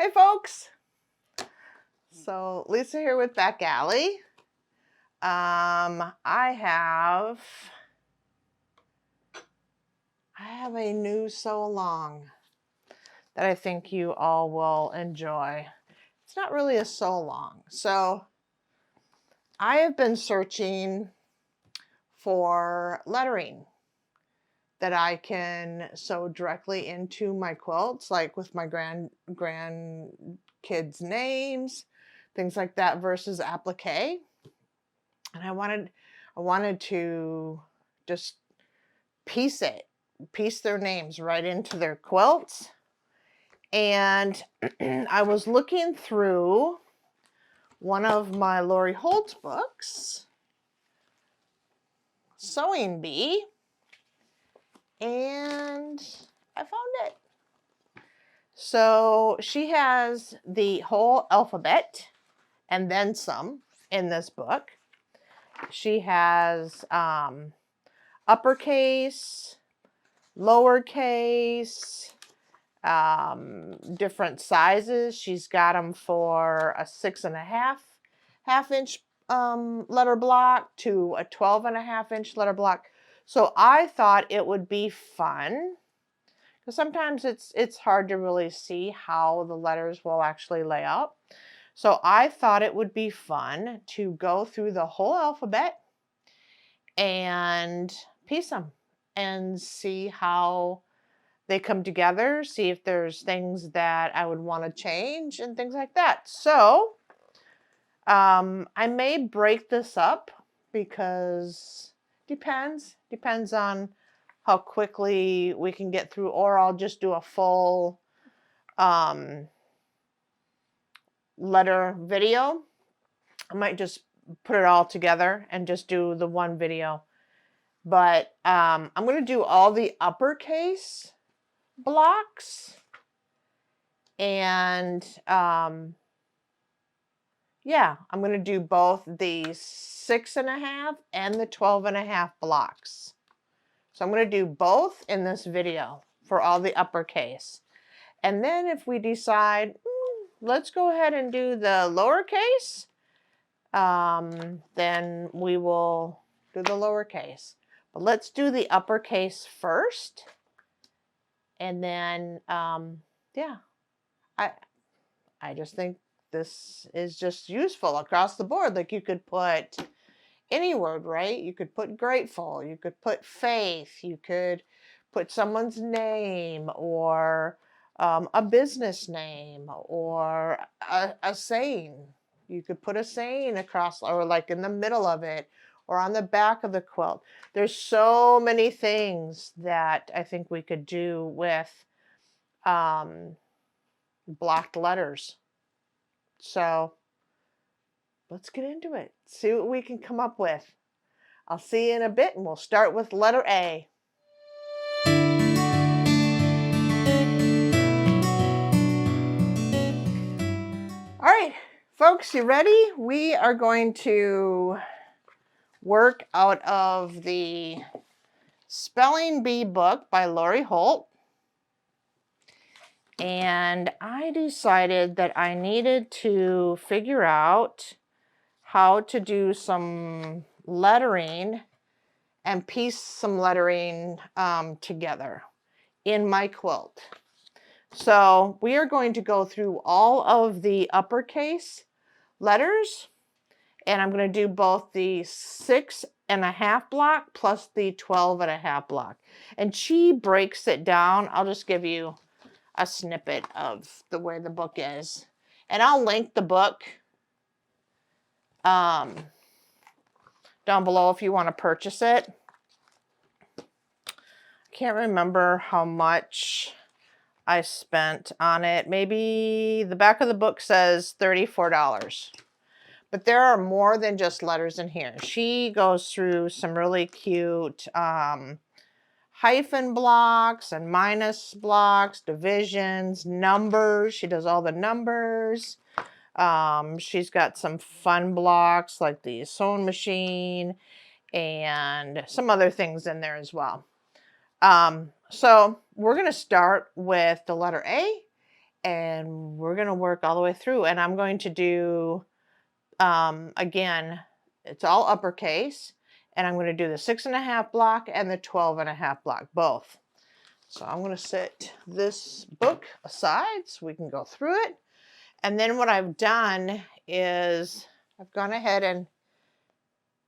Hey folks, so Lisa here with Back Alley. I have a new sew along that I think you all will enjoy. It's not really a sew along. So I have been searching for lettering that I can sew directly into my quilts, like with my grandkids' names, things like that, versus applique. And I wanted to just piece their names right into their quilts. And I was looking through one of my Lori Holt books, Sewing Bee, and I found it. So she has the whole alphabet and then some in this book. She has uppercase, lowercase, different sizes. She's got them for a 6.5 inch letter block to a 12.5 inch letter block. So I thought it would be fun, because sometimes it's hard to really see how the letters will actually lay out. So I thought it would be fun to go through the whole alphabet and piece them and see how they come together, see if there's things that I would want to change and things like that. So I may break this up, because depends on how quickly we can get through, or I'll just do a full letter video. I might just put it all together and just do the one video. But I'm going to do all the uppercase blocks, and yeah, I'm going to do both the 6.5 and the 12.5 blocks. So I'm going to do both in this video for all the uppercase. And then if we decide, let's go ahead and do the lowercase, then we will do the lowercase. But let's do the uppercase first. And then, yeah, I just think this is just useful across the board. Like, you could put any word, right? You could put grateful, you could put faith, you could put someone's name, or a business name, or a saying. You could put a saying across, or like in the middle of it, or on the back of the quilt. There's so many things that I think we could do with blocked letters. So let's get into it. See what we can come up with. I'll see you in a bit, and we'll start with letter A. All right, folks, you ready? We are going to work out of the Spelling Bee book by Lori Holt. And I decided that I needed to figure out how to do some lettering and piece some lettering together in my quilt. So we are going to go through all of the uppercase letters, and I'm going to do both the 6.5 block plus the 12.5 block. And she breaks it down. I'll just give you a snippet of the way the book is, and I'll link the book down below if you want to purchase it. I can't remember how much I spent on it. Maybe the back of the book says $34. But there are more than just letters in here. She goes through some really cute hyphen blocks and minus blocks, divisions, numbers. She does all the numbers. She's got some fun blocks like the sewing machine and some other things in there as well. So we're going to start with the letter A, and we're going to work all the way through, and I'm going to do, again, it's all uppercase, and I'm going to do the 6.5 block and the 12.5 block, both. So I'm going to set this book aside so we can go through it. And then what I've done is I've gone ahead and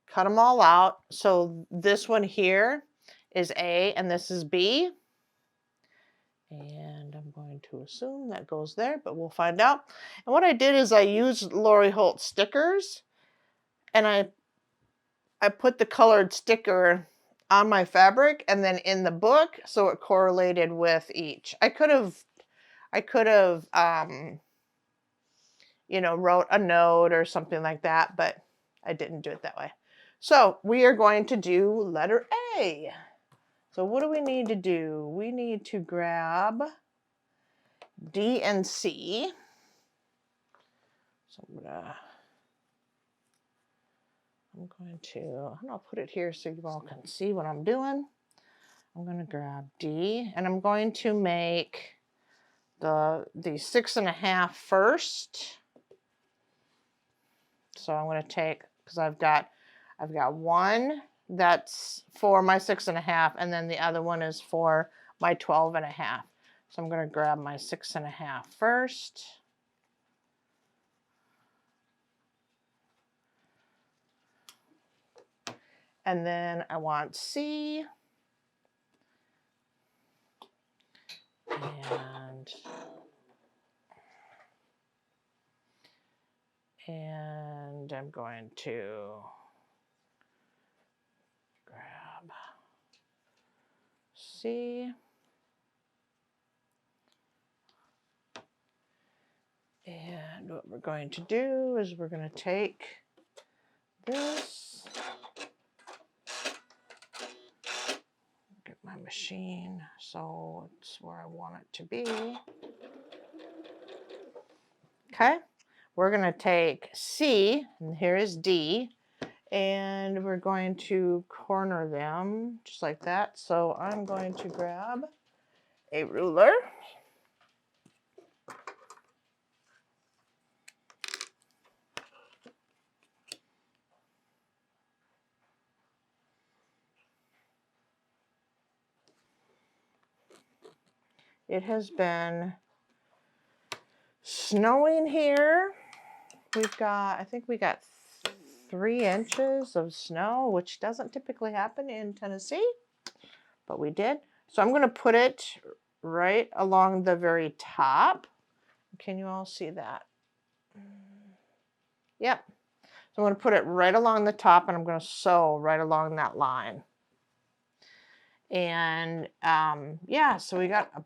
cut them all out. So this one here is A and this is B. And I'm going to assume that goes there, but we'll find out. And what I did is I used Lori Holt stickers, and I put the colored sticker on my fabric and then in the book so it correlated with each. I could have you know, wrote a note or something like that, but I didn't do it that way. So we are going to do letter A. So what do we need to do? We need to grab D and C. So I'll put it here so you all can see what I'm doing. I'm going to grab D, and I'm going to make the 6.5 first. So I'm going to take, because I've got one that's for my 6.5, and then the other one is for my 12.5. So I'm going to grab my 6.5 first. And then I want C. And I'm going to grab C. And what we're going to do is we're going to take this, get my machine so it's where I want it to be. Okay, we're going to take C, and here is D, and we're going to corner them just like that. So I'm going to grab a ruler. It has been snowing here. I think we got 3 inches of snow, which doesn't typically happen in Tennessee, but we did. So I'm going to put it right along the very top. Can you all see that? Yep. So I'm going to put it right along the top, and I'm going to sew right along that line. And yeah, so we got a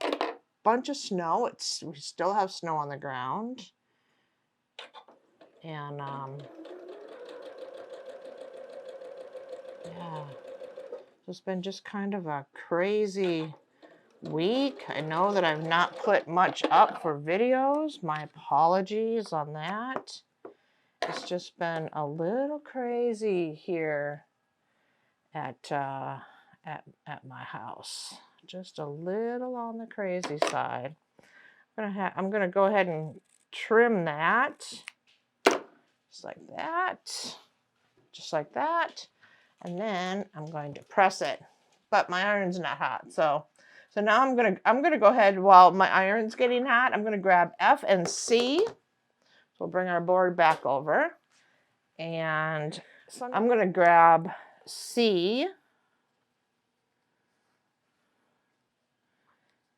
bunch of snow. We still have snow on the ground. And yeah, it's been just kind of a crazy week. I know that I've not put much up for videos. My apologies on that. It's just been a little crazy here at my house. Just a little on the crazy side. I'm gonna go ahead and trim that, just like that, just like that, and then I'm going to press it. But my iron's not hot, so now I'm gonna go ahead while my iron's getting hot. I'm gonna grab F and C. So we'll bring our board back over, and I'm gonna grab C.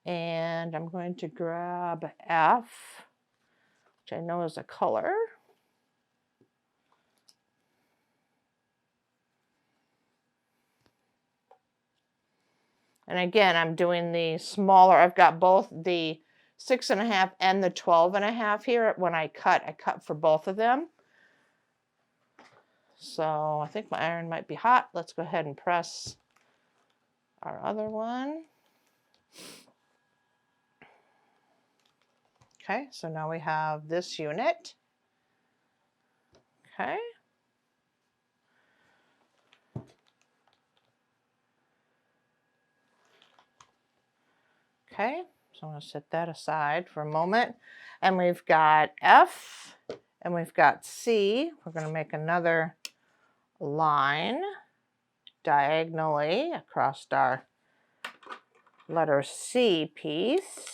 And I'm going to grab F, which I know is a color. And again, I'm doing the smaller. I've got both the 6.5 and the 12.5 here. When I cut for both of them. So I think my iron might be hot. Let's go ahead and press our other one. Okay, so now we have this unit. Okay. Okay, So I'm going to set that aside for a moment. And we've got F and we've got C. We're going to make another line diagonally across our letter C piece.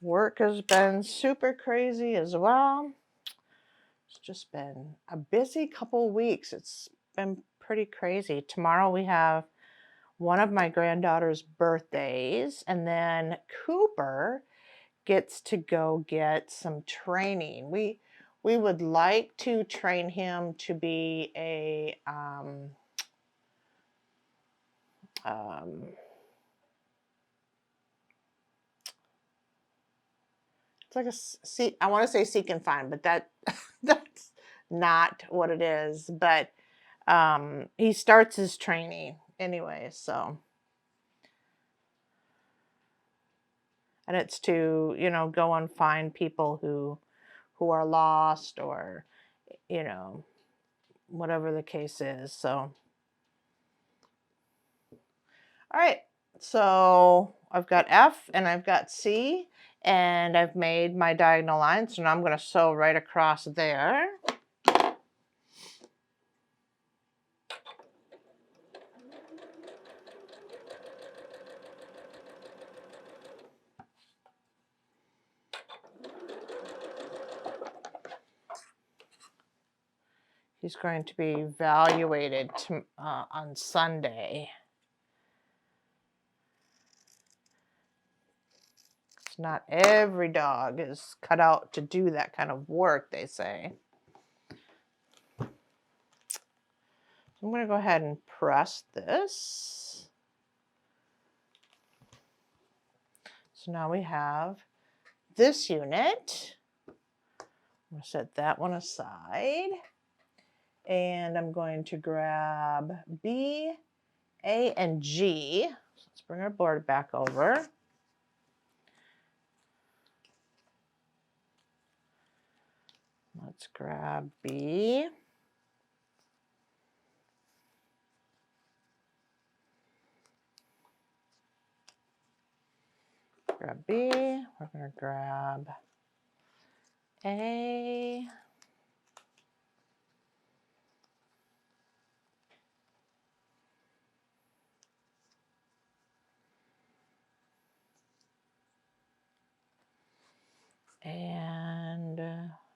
Work has been super crazy as well. It's just been a busy couple weeks. It's been pretty crazy. Tomorrow we have one of my granddaughter's birthdays, and then Cooper gets to go get some training. We would like to train him to be a it's like a I want to say seek and find, but that's not what it is. But he starts his training anyway, so. And it's to, you know, go and find people who are lost, or, you know, whatever the case is. So, all right. So I've got F and I've got C, and I've made my diagonal line. So now I'm going to sew right across there. He's going to be evaluated on Sunday. It's not every dog is cut out to do that kind of work, they say. I'm going to go ahead and press this. So now we have this unit. I'm going to set that one aside. And I'm going to grab B, A, and G. So let's bring our board back over. Let's grab B. Grab B. We're going to grab A. And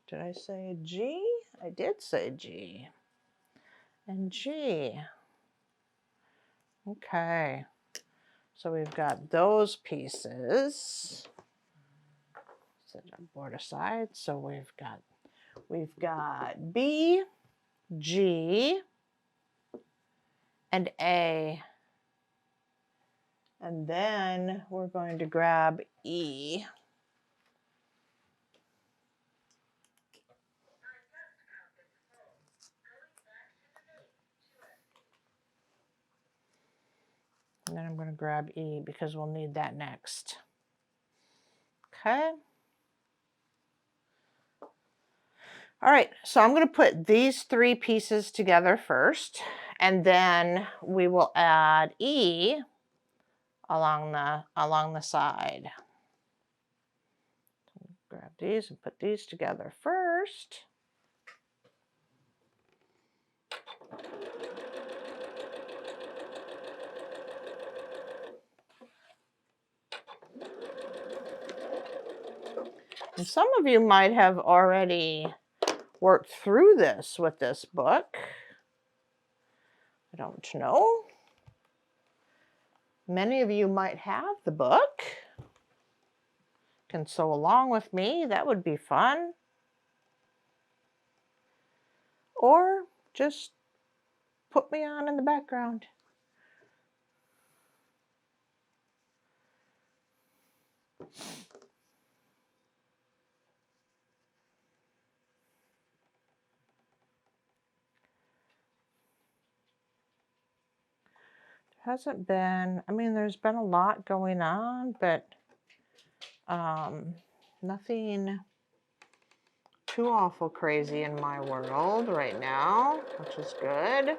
did I say G? I did say G. And G. Okay. So we've got those pieces. Set our board aside. So we've got B, G, and A. And then we're going to grab E. And then I'm going to grab E because we'll need that next. Okay. All right, so I'm going to put these three pieces together first, and then we will add E along the side. Grab these and put these together first. And some of you might have already worked through this with this book. I don't know. Many of you might have the book. Can sew along with me. That would be fun. Or just put me on in the background. Hasn't been, I mean, there's been a lot going on, but nothing too awful crazy in my world right now, which is good.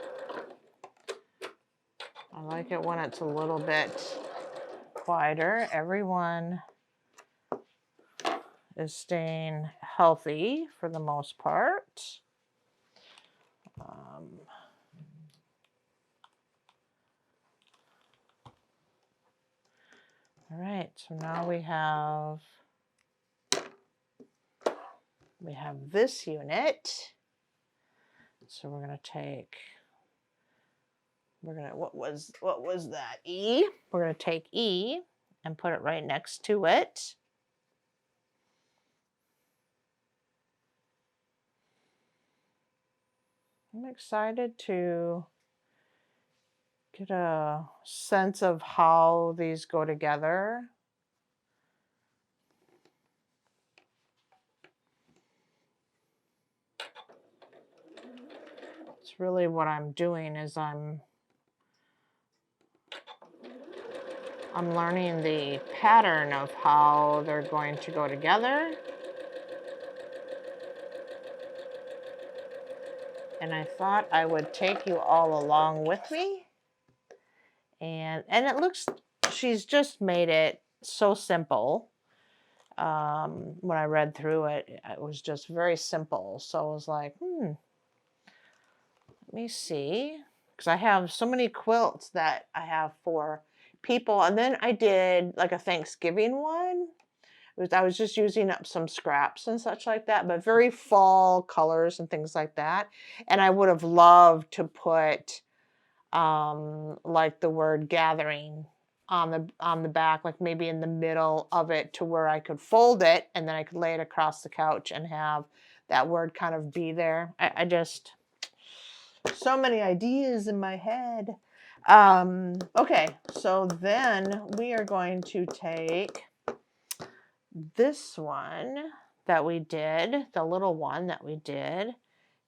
I like it when it's a little bit quieter. Everyone is staying healthy for the most part. All right, so now we have this unit. So we're gonna take, what was that, E? We're gonna take E and put it right next to it. I'm excited to get a sense of how these go together. It's really what I'm doing is I'm learning the pattern of how they're going to go together. And I thought I would take you all along with me. And it looks, she's just made it so simple. When I read through it, it was just very simple. So I was like, let me see. Because I have so many quilts that I have for people. And then I did like a Thanksgiving one. I was just using up some scraps and such like that, but very fall colors and things like that. And I would have loved to put like the word gathering on the back, like maybe in the middle of it to where I could fold it and then I could lay it across the couch and have that word kind of be there. I just, so many ideas in my head. Okay, so then we are going to take this one that we did, the little one that we did,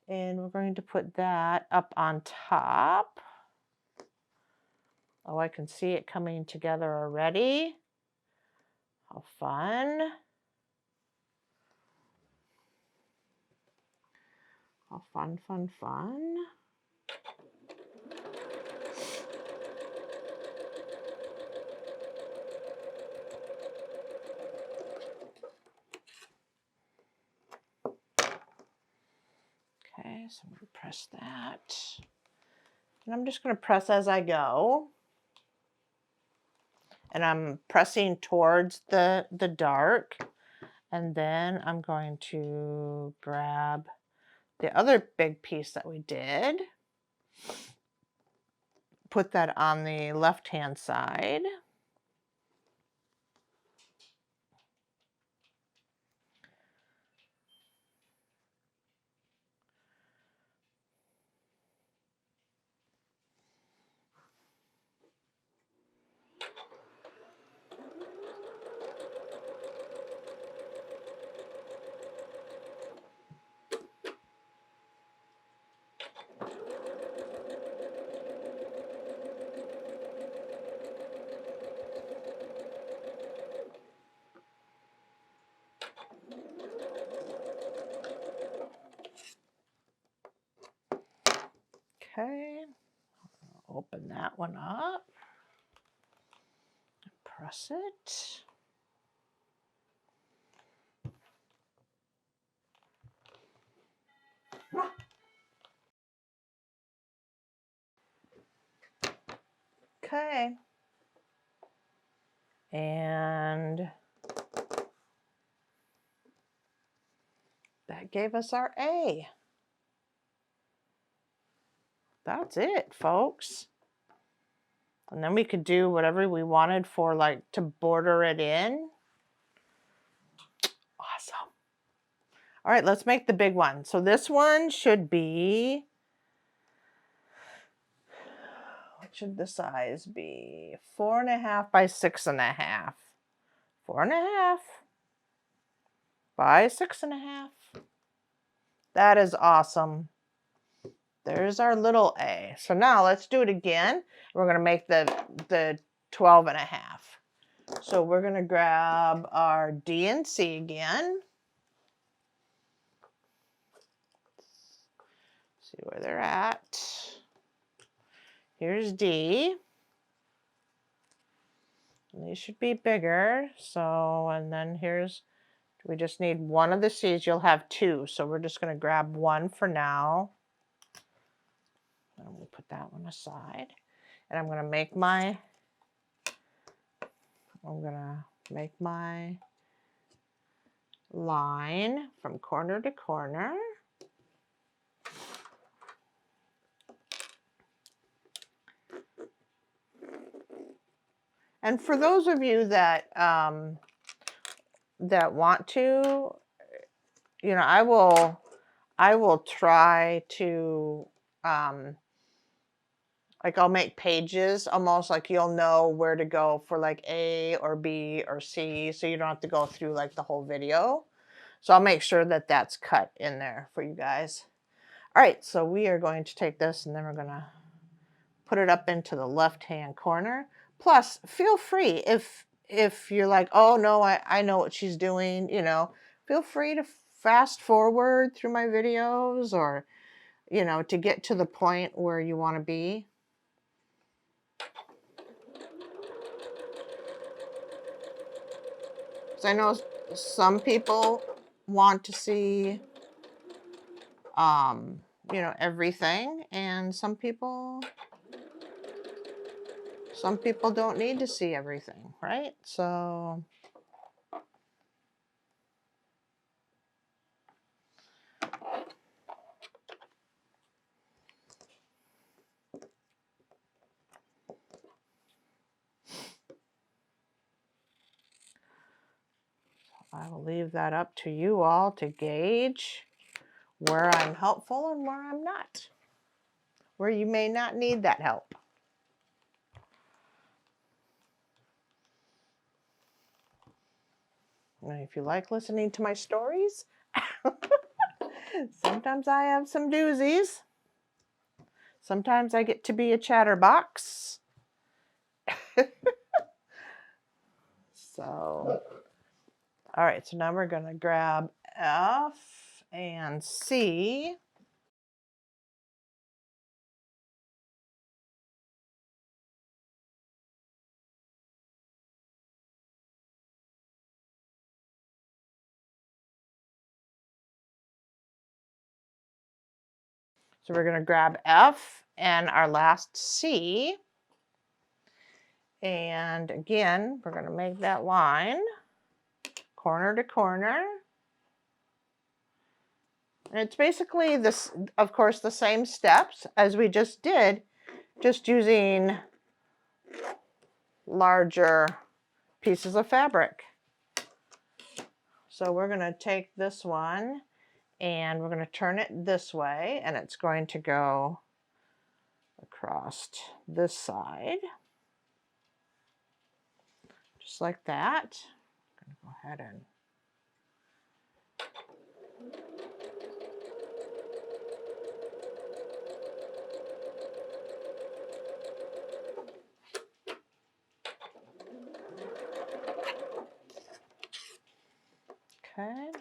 and we're going to put that up on top. Oh, I can see it coming together already. How fun. How fun, fun, fun. Okay, so I'm going to press that. And I'm just going to press as I go. And I'm pressing towards the dark. And then I'm going to grab the other big piece that we did. Put that on the left-hand side. Okay, open that one up, press it. Okay, and that gave us our A. That's it, folks. And then we could do whatever we wanted for, like, to border it in. Awesome. All right, let's make the big one. So this one should be, what should the size be? 4.5 by 6.5. 4.5 by 6.5. That is awesome. There's our little A. So now let's do it again. We're going to make the 12.5. So we're going to grab our D and C again. See where they're at. Here's D. And these should be bigger. So, and then here's, we just need one of the C's. You'll have two. So we're just going to grab one for now. And we'll put that one aside. And I'm going to make my line from corner to corner. And for those of you that that want to, you know, I will try to like I'll make pages almost like you'll know where to go for like A or B or C, so you don't have to go through like the whole video. So I'll make sure that that's cut in there for you guys. All right, so we are going to take this and then we're gonna put it up into the left-hand corner. Plus, feel free if you're like, oh no, I know what she's doing, you know, feel free to fast forward through my videos, or, you know, to get to the point where you want to be. So I know some people want to see, you know, everything, and some people don't need to see everything, right? So I will leave that up to you all to gauge where I'm helpful and where I'm not, where you may not need that help. And if you like listening to my stories, sometimes I have some doozies. Sometimes I get to be a chatterbox. So, all right, so now we're going to grab F and C. So we're going to grab F and our last C. And again, we're going to make that line corner to corner. And it's basically this, of course, the same steps as we just did, just using larger pieces of fabric. So we're going to take this one and we're going to turn it this way, and it's going to go across this side, just like that. I'm going to go ahead and okay.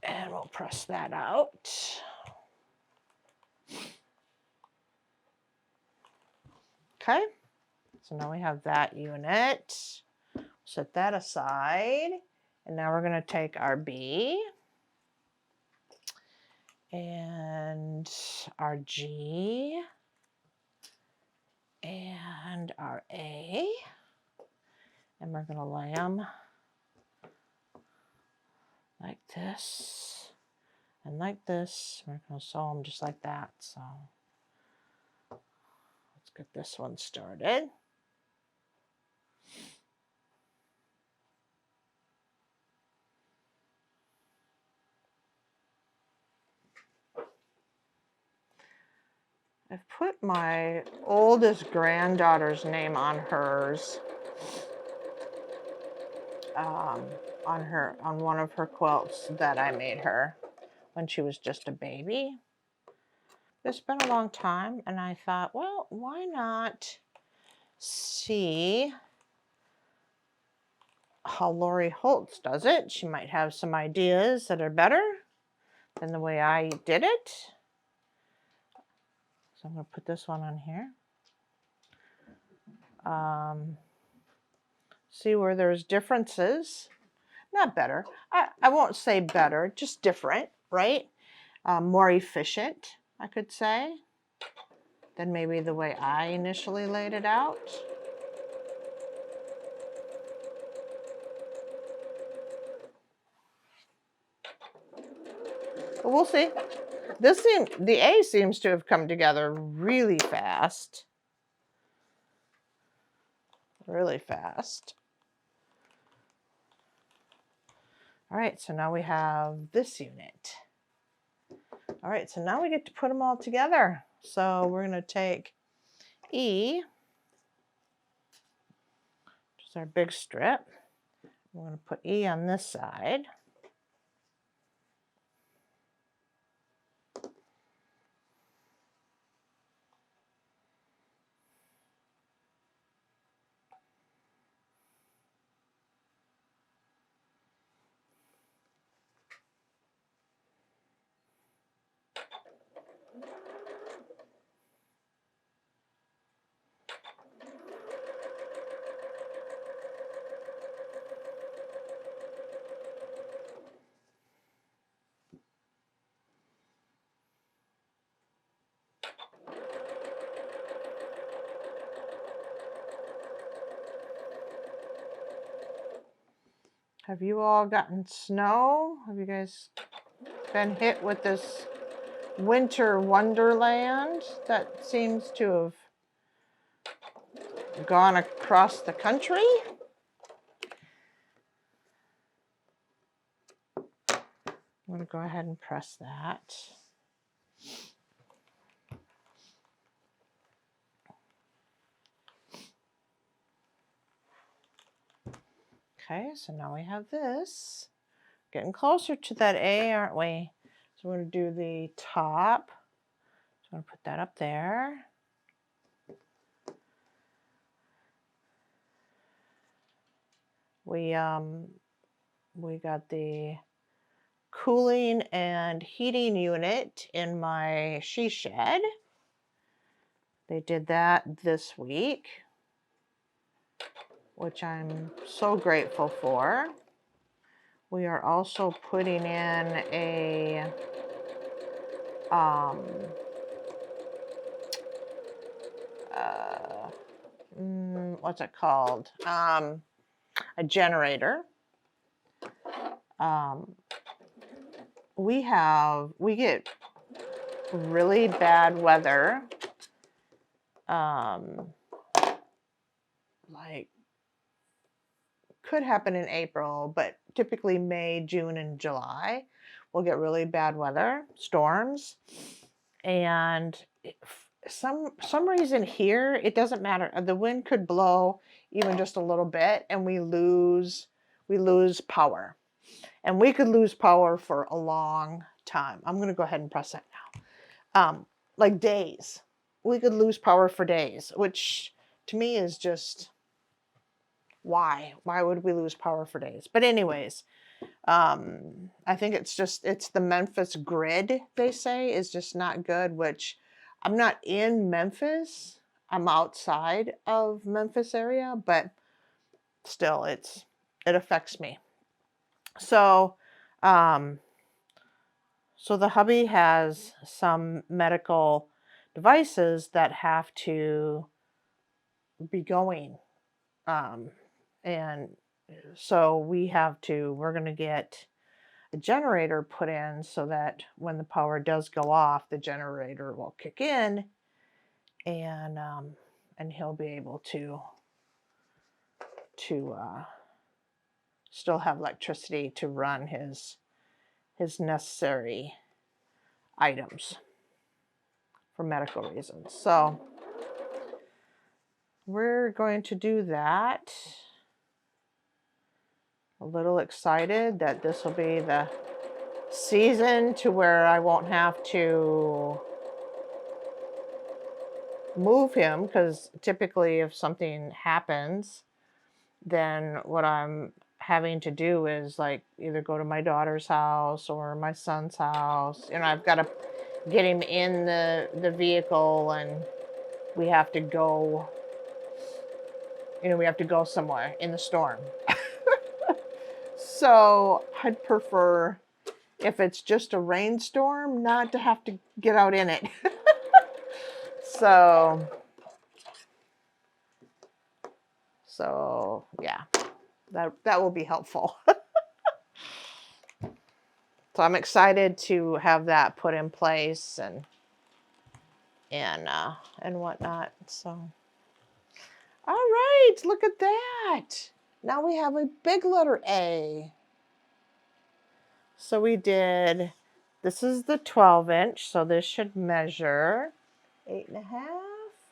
And we'll press that out. Okay, so now we have that unit. Set that aside. And now we're going to take our B and our G and our A, and we're going to lay them like this and like this. We're going to sew them just like that. So let's get this one started. I've put my oldest granddaughter's name on hers, on one of her quilts that I made her when she was just a baby. It's been a long time, and I thought, well, why not see how Lori Holt does it. She might have some ideas that are better than the way I did it. So I'm going to put this one on here. See where there's differences. Not better. I won't say better, just different, right? More efficient, I could say, than maybe the way I initially laid it out. But we'll see. The A seems to have come together really fast. Really fast. All right, so now we have this unit. All right, so now we get to put them all together. So we're going to take E, which is our big strip. We're going to put E on this side. Have you all gotten snow? Have you guys been hit with this winter wonderland that seems to have gone across the country? I'm going to go ahead and press that. Okay, so now we have this. Getting closer to that A, aren't we? So we're going to do the top. So I'm going to put that up there. We got the cooling and heating unit in my she shed. They did that this week, which I'm so grateful for. We are also putting in a what's it called? A generator. We get really bad weather. Like could happen in April, but typically May, June, and July we'll get really bad weather, storms, and some reason here it doesn't matter. The wind could blow even just a little bit, and we lose power, and we could lose power for a long time. I'm going to go ahead and press that now. Like days, we could lose power for days, which to me is just why would we lose power for days? But anyways, I think it's the Memphis grid, they say, is just not good, which I'm not in Memphis. I'm outside of Memphis area, but still it affects me. So, so the hubby has some medical devices that have to be going. And so we're going to get a generator put in so that when the power does go off, the generator will kick in, and he'll be able to still have electricity to run his necessary items for medical reasons. So we're going to do that. A little excited that this will be the season to where I won't have to move him, because typically if something happens, then what I'm having to do is like either go to my daughter's house or my son's house. You know, I've got to get him in the vehicle, and we have to go, you know, we have to go somewhere in the storm. So I'd prefer, if it's just a rainstorm, not to have to get out in it. So yeah, that will be helpful. So I'm excited to have that put in place and whatnot. So, all right, look at that. Now we have a big letter A. So we did, this is the 12-inch, so this should measure 8.5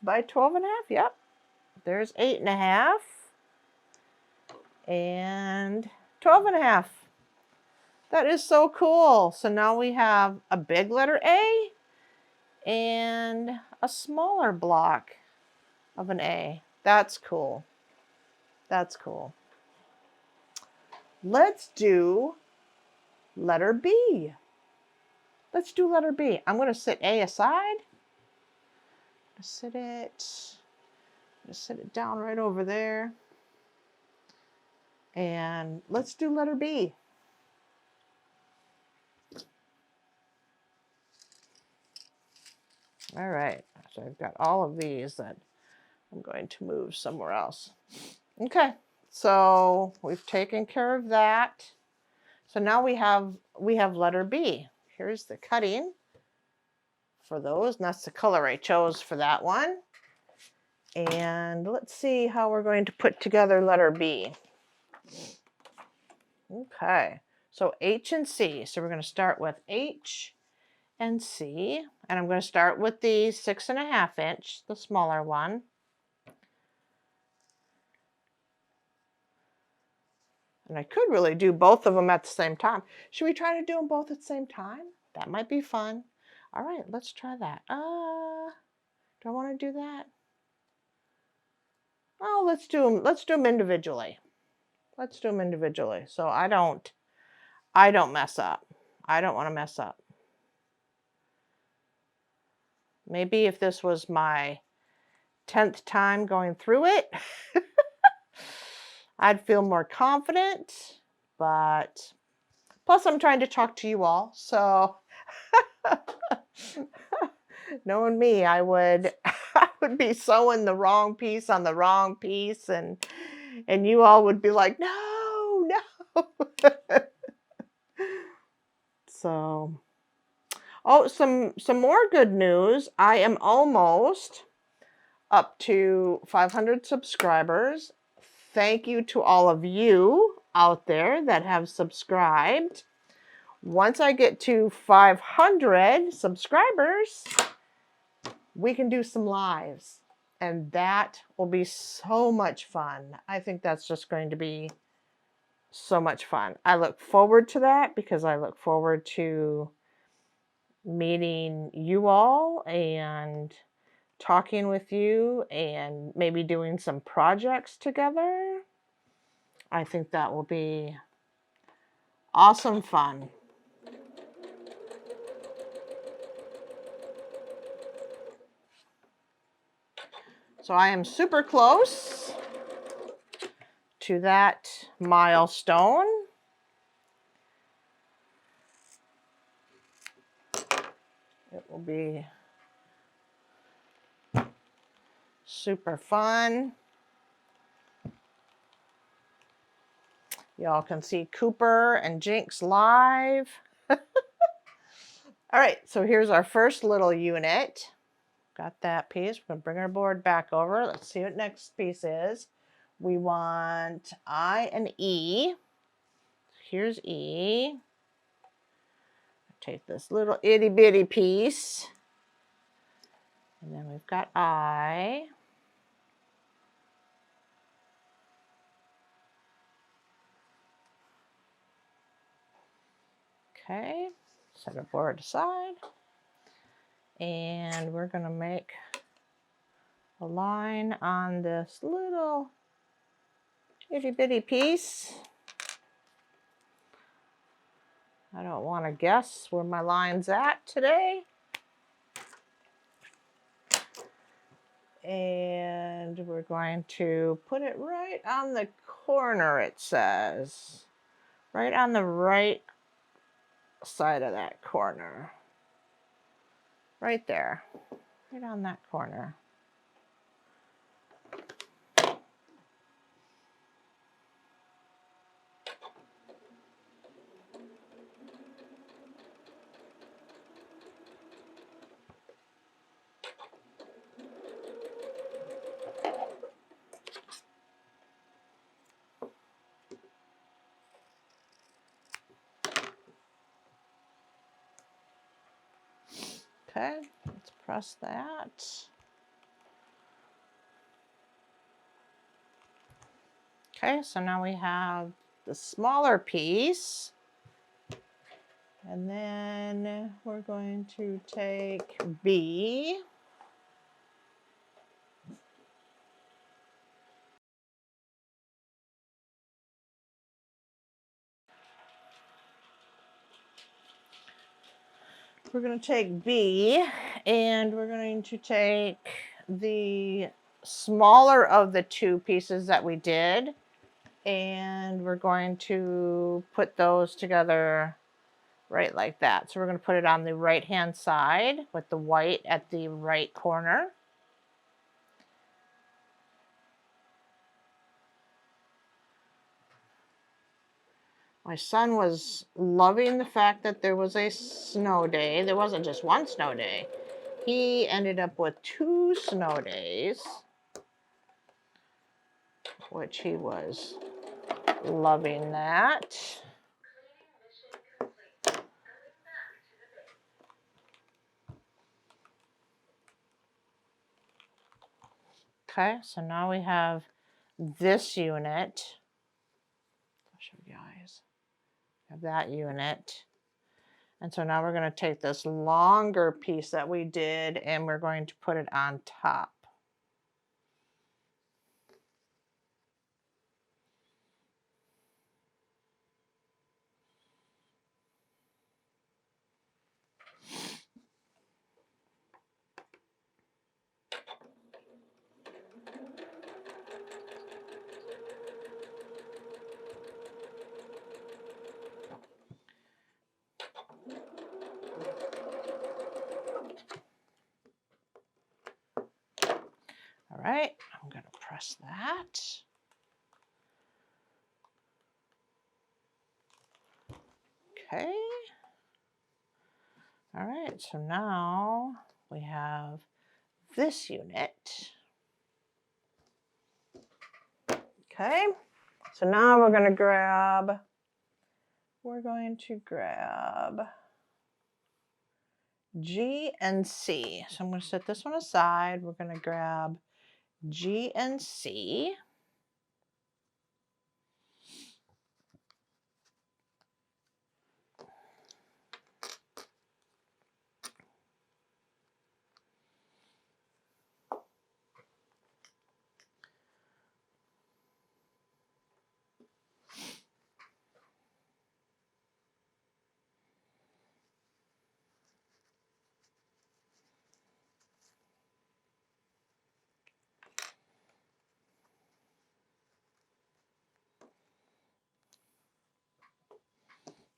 by 12.5. Yep, there's 8.5 and 12.5. That is so cool. So now we have a big letter A and a smaller block of an A. That's cool. That's cool. Let's do letter B. Let's do letter B. I'm going to sit A aside. Sit it down right over there. And let's do letter B. All right. So I've got all of these that I'm going to move somewhere else. Okay. So we've taken care of that. So now we have letter B. Here's the cutting for those, and that's the color I chose for that one. And let's see how we're going to put together letter B. Okay, so H and C. So we're going to start with H and C, and I'm going to start with the 6.5 inch, the smaller one. And I could really do both of them at the same time. Should we try to do them both at the same time? That might be fun. All right, let's try that. Do I want to do that? Oh, let's do them individually. Let's do them individually. So I don't mess up. I don't want to mess up. Maybe if this was my 10th time going through it, I'd feel more confident, but plus I'm trying to talk to you all. So knowing me, I would be sewing the wrong piece on the wrong piece, and you all would be like, no. So, oh, some more good news. I am almost up to 500 subscribers. Thank you to all of you out there that have subscribed. Once I get to 500 subscribers, we can do some lives, and that will be so much fun. I think that's just going to be so much fun. I look forward to that because I look forward to meeting you all and talking with you and maybe doing some projects together. I think that will be awesome fun. So I am super close to that milestone. It will be super fun. Y'all can see Cooper and Jinx live. All right, so here's our first little unit. Got that piece. We're going to bring our board back over. Let's see what next piece is. We want I and E. Here's E. Take this little itty bitty piece. And then we've got I. Okay, set our board aside. And we're going to make a line on this little itty bitty piece. I don't want to guess where my line's at today. And we're going to put it right on the corner, it says. Right on the right side of that corner. Right there. Right on that corner. Okay, let's press that. Okay, so now we have the smaller piece. And then we're going to take B. We're going to take B and we're going to take the smaller of the two pieces that we did, and we're going to put those together right like that. So we're going to put it on the right hand side with the white at the right corner. My son was loving the fact that there was a snow day. There wasn't just one snow day. He ended up with 2 snow days, which he was loving that. Okay, so now we have this unit. I'll show you guys. Have that unit. And so now we're going to take this longer piece that we did and we're going to put it on top. All right, I'm going to press that. Okay. All right, so now we have this unit. Okay, so now we're going to grab G and C. So I'm going to set this one aside. We're going to grab G and C.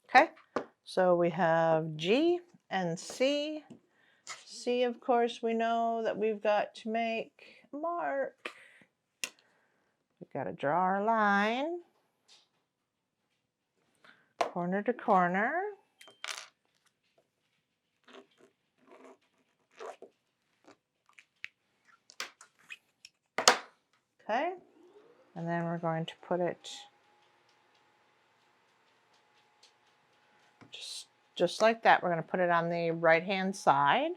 Okay, so we have G and C. C, of course, we know that we've got to make a mark. We've got to draw our line, corner to corner. Okay, and then we're going to put it just like that. We're going to put it on the right hand side.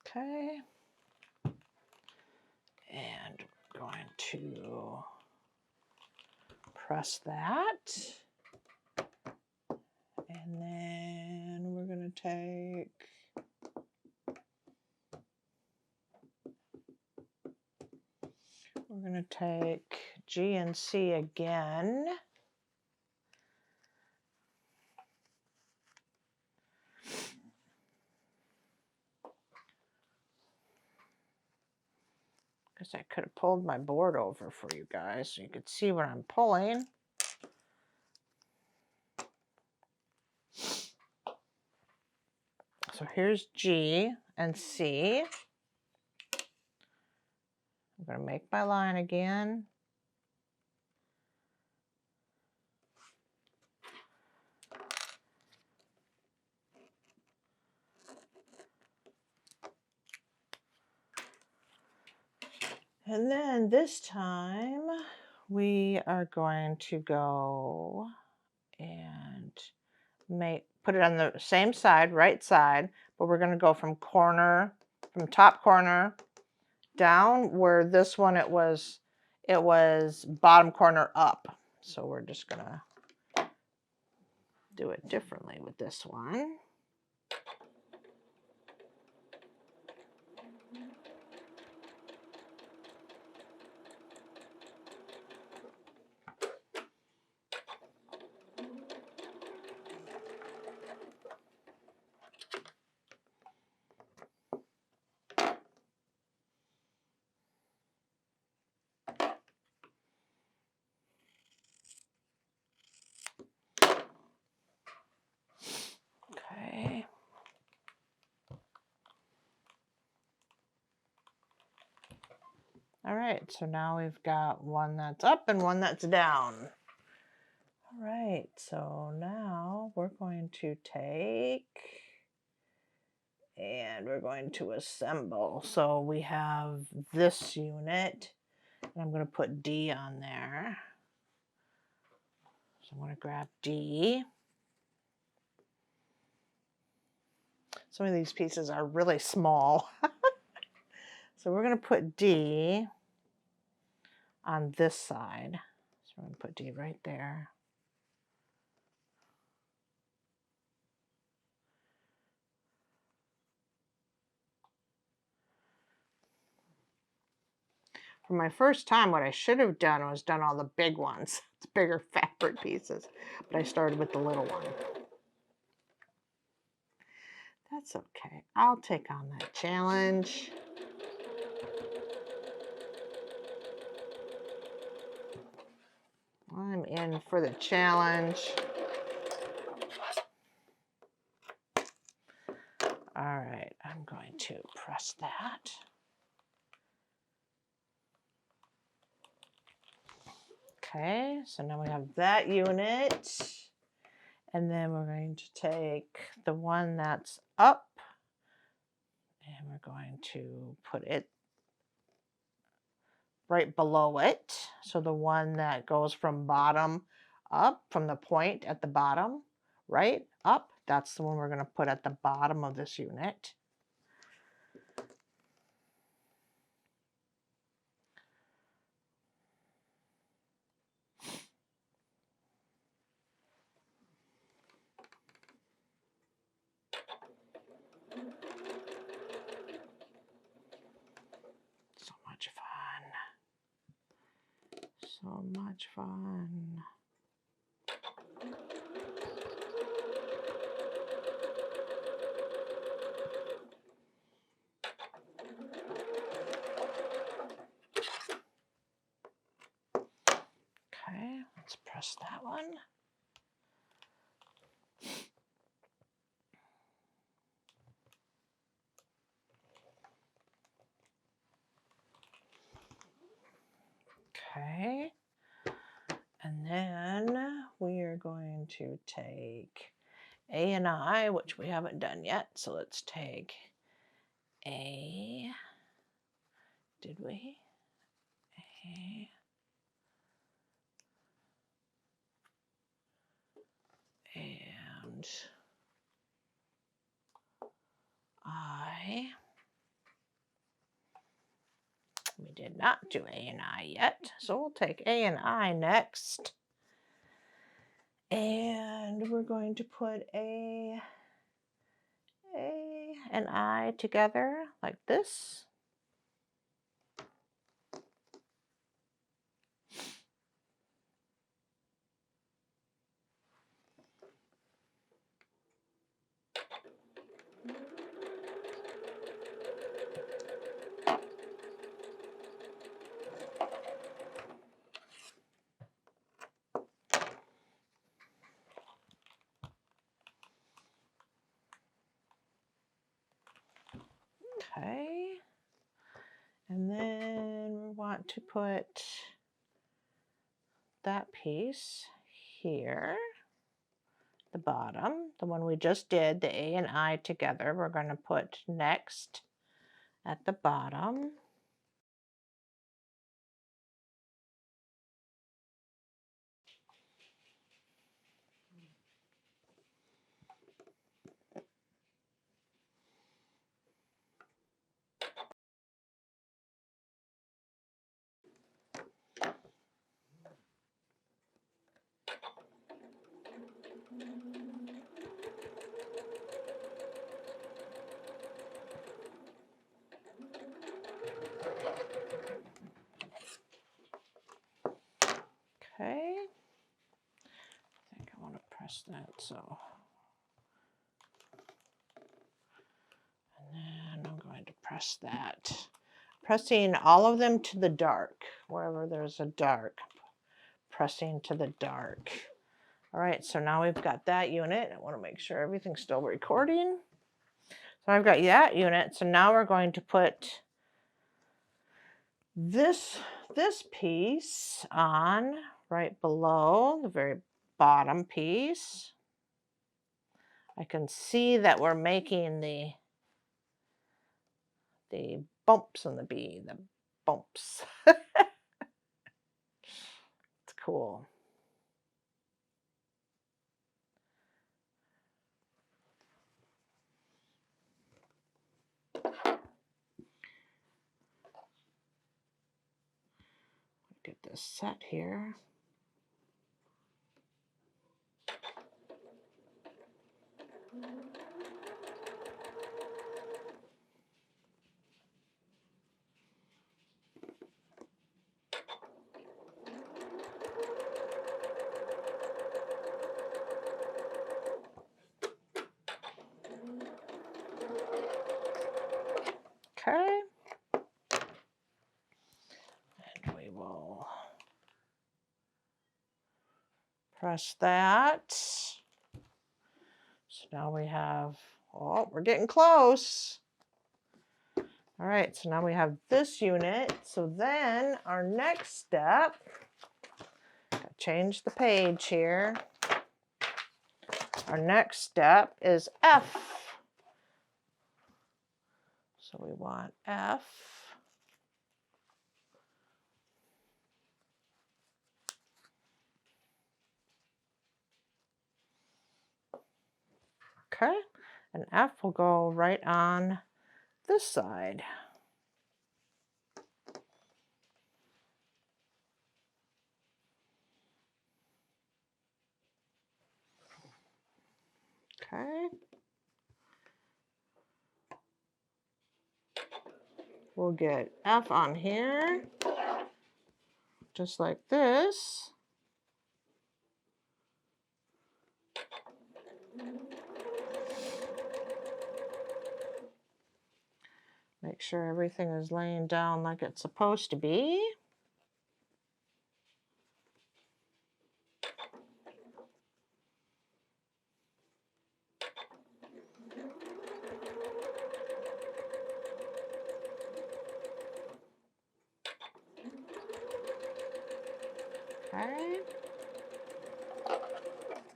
Okay, and to press that. And then we're going to take G and C again. Guess I could have pulled my board over for you guys so you could see what I'm pulling. So here's G and C. I'm going to make my line again. And then this time we are going to go and put it on the same side, right side, but we're going to go from top corner down where this one it was bottom corner up. So we're just going to do it differently with this one. Okay. All right, so now we've got one that's up and one that's down. All right, so now we're going to take and we're going to assemble. So we have this unit, and I'm going to put D on there. So I'm going to grab D. Some of these pieces are really small. So we're going to put D on this side. So we're going to put D right there. For my first time, what I should have done was done all the big ones. It's bigger fabric pieces. But I started with the little one. That's okay. I'll take on that challenge. I'm in for the challenge. All right, I'm going to press that. Okay, so now we have that unit. And then we're going to take the one that's up and we're going to put it right below it. So the one that goes from bottom up, from the point at the bottom, right up, that's the one we're going to put at the bottom of this unit. So much fun. So much fun. Okay, let's press that one. Okay, and then we are going to take A and I, which we haven't done yet. So let's take A. Did we? A. And I. We did did not do A and I yet, so we'll take A and I next. And we're going to put A and I together like this. Okay. And then we want to put that piece here, the bottom, the one we just did, the A and I together, we're going to put next at the bottom. Okay. I think I want to press that so. And then I'm going to press that. Pressing all of them to the dark, wherever there's a dark, pressing to the dark. All right, so now we've got that unit. I want to make sure everything's still recording. So I've got that unit. So now we're going to put this piece on right below the very bottom piece. I can see that we're making the bumps on the bee, the bumps. It's cool. Get this set here. Okay. And we will press that. So now we have, oh, we're getting close. All right, so now we have this unit. So then our next step, change the page here. Our next step is F. So we want F. Okay, and F will go right on this side. Okay. We'll get F on here, just like this. Make sure everything is laying down like it's supposed to be. Okay,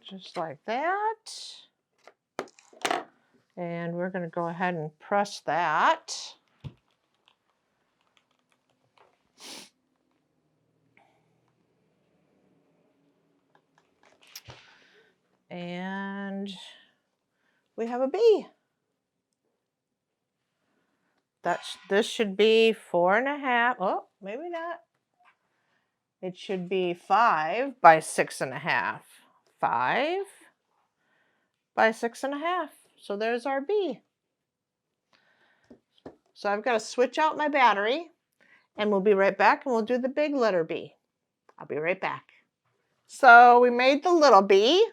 just like that. And we're going to go ahead and press that. And we have a bee. this should be 4.5. Oh, maybe not. It should be 5 by 6.5. 5 by 6.5. So there's our B. So I've got to switch out my battery, and we'll be right back, and we'll do the big letter B. I'll be right back. So we made the little B,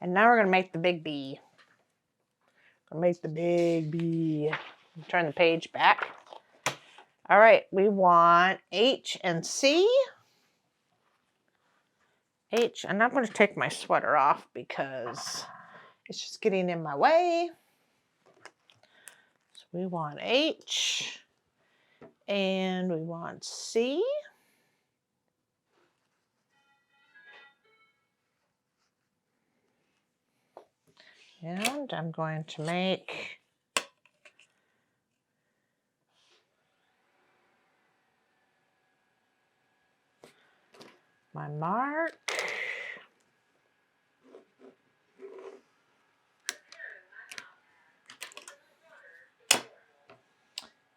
and now we're going to make the big B. Make the big B. Turn the page back. All right, we want H and C. H, and I'm going to take my sweater off because it's just getting in my way. So we want H, and we want C. And I'm going to make my mark.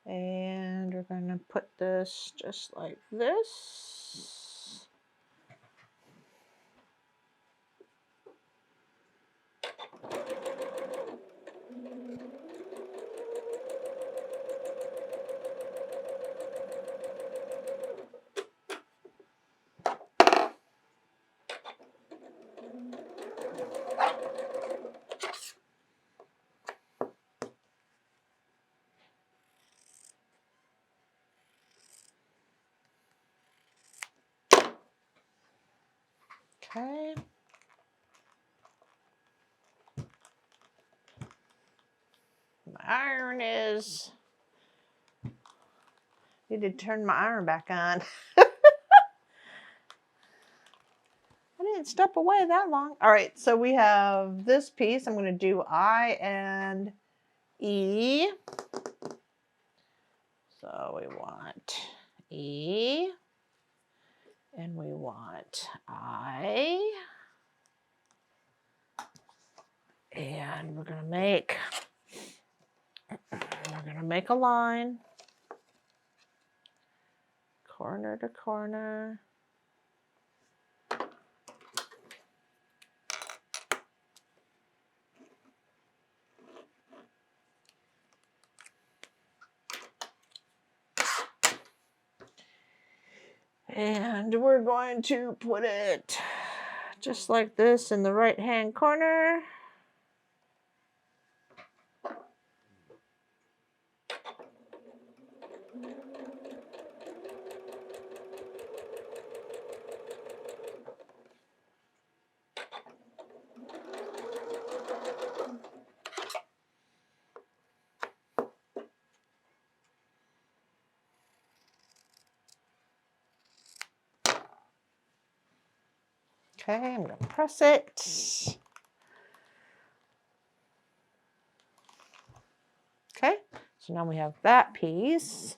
And we're going to put this just like this. Okay. My iron is, need to turn my iron back on. I didn't step away that long. All right, so we have this piece. I'm going to do I and E. So we want E, and we want I. And we're going to make a line, corner to corner. And we're going to put it just like this in the right-hand corner. Okay, I'm going to press it. Okay, so now we have that piece.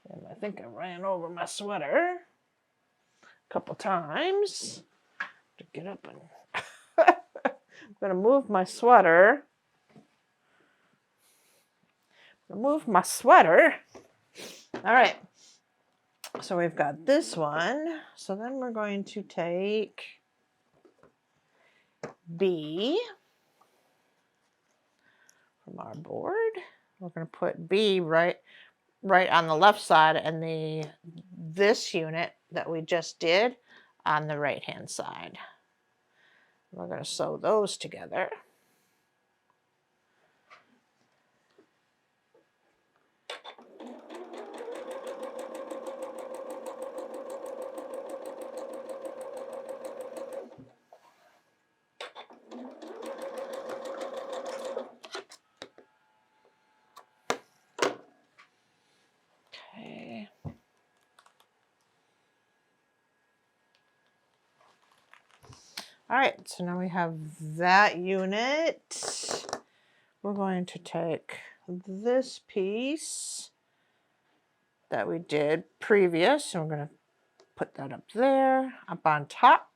And I think I ran over my sweater a couple times to get up and I'm going to move my sweater. All right, so we've got this one. So then we're going to take B from our board. We're going to put B right on the left side, and this unit that we just did on the right hand side. We're going to sew those together. Okay. All right, so now we have that unit. We're going to take this piece that we did previous, and we're going to put that up there, up on top.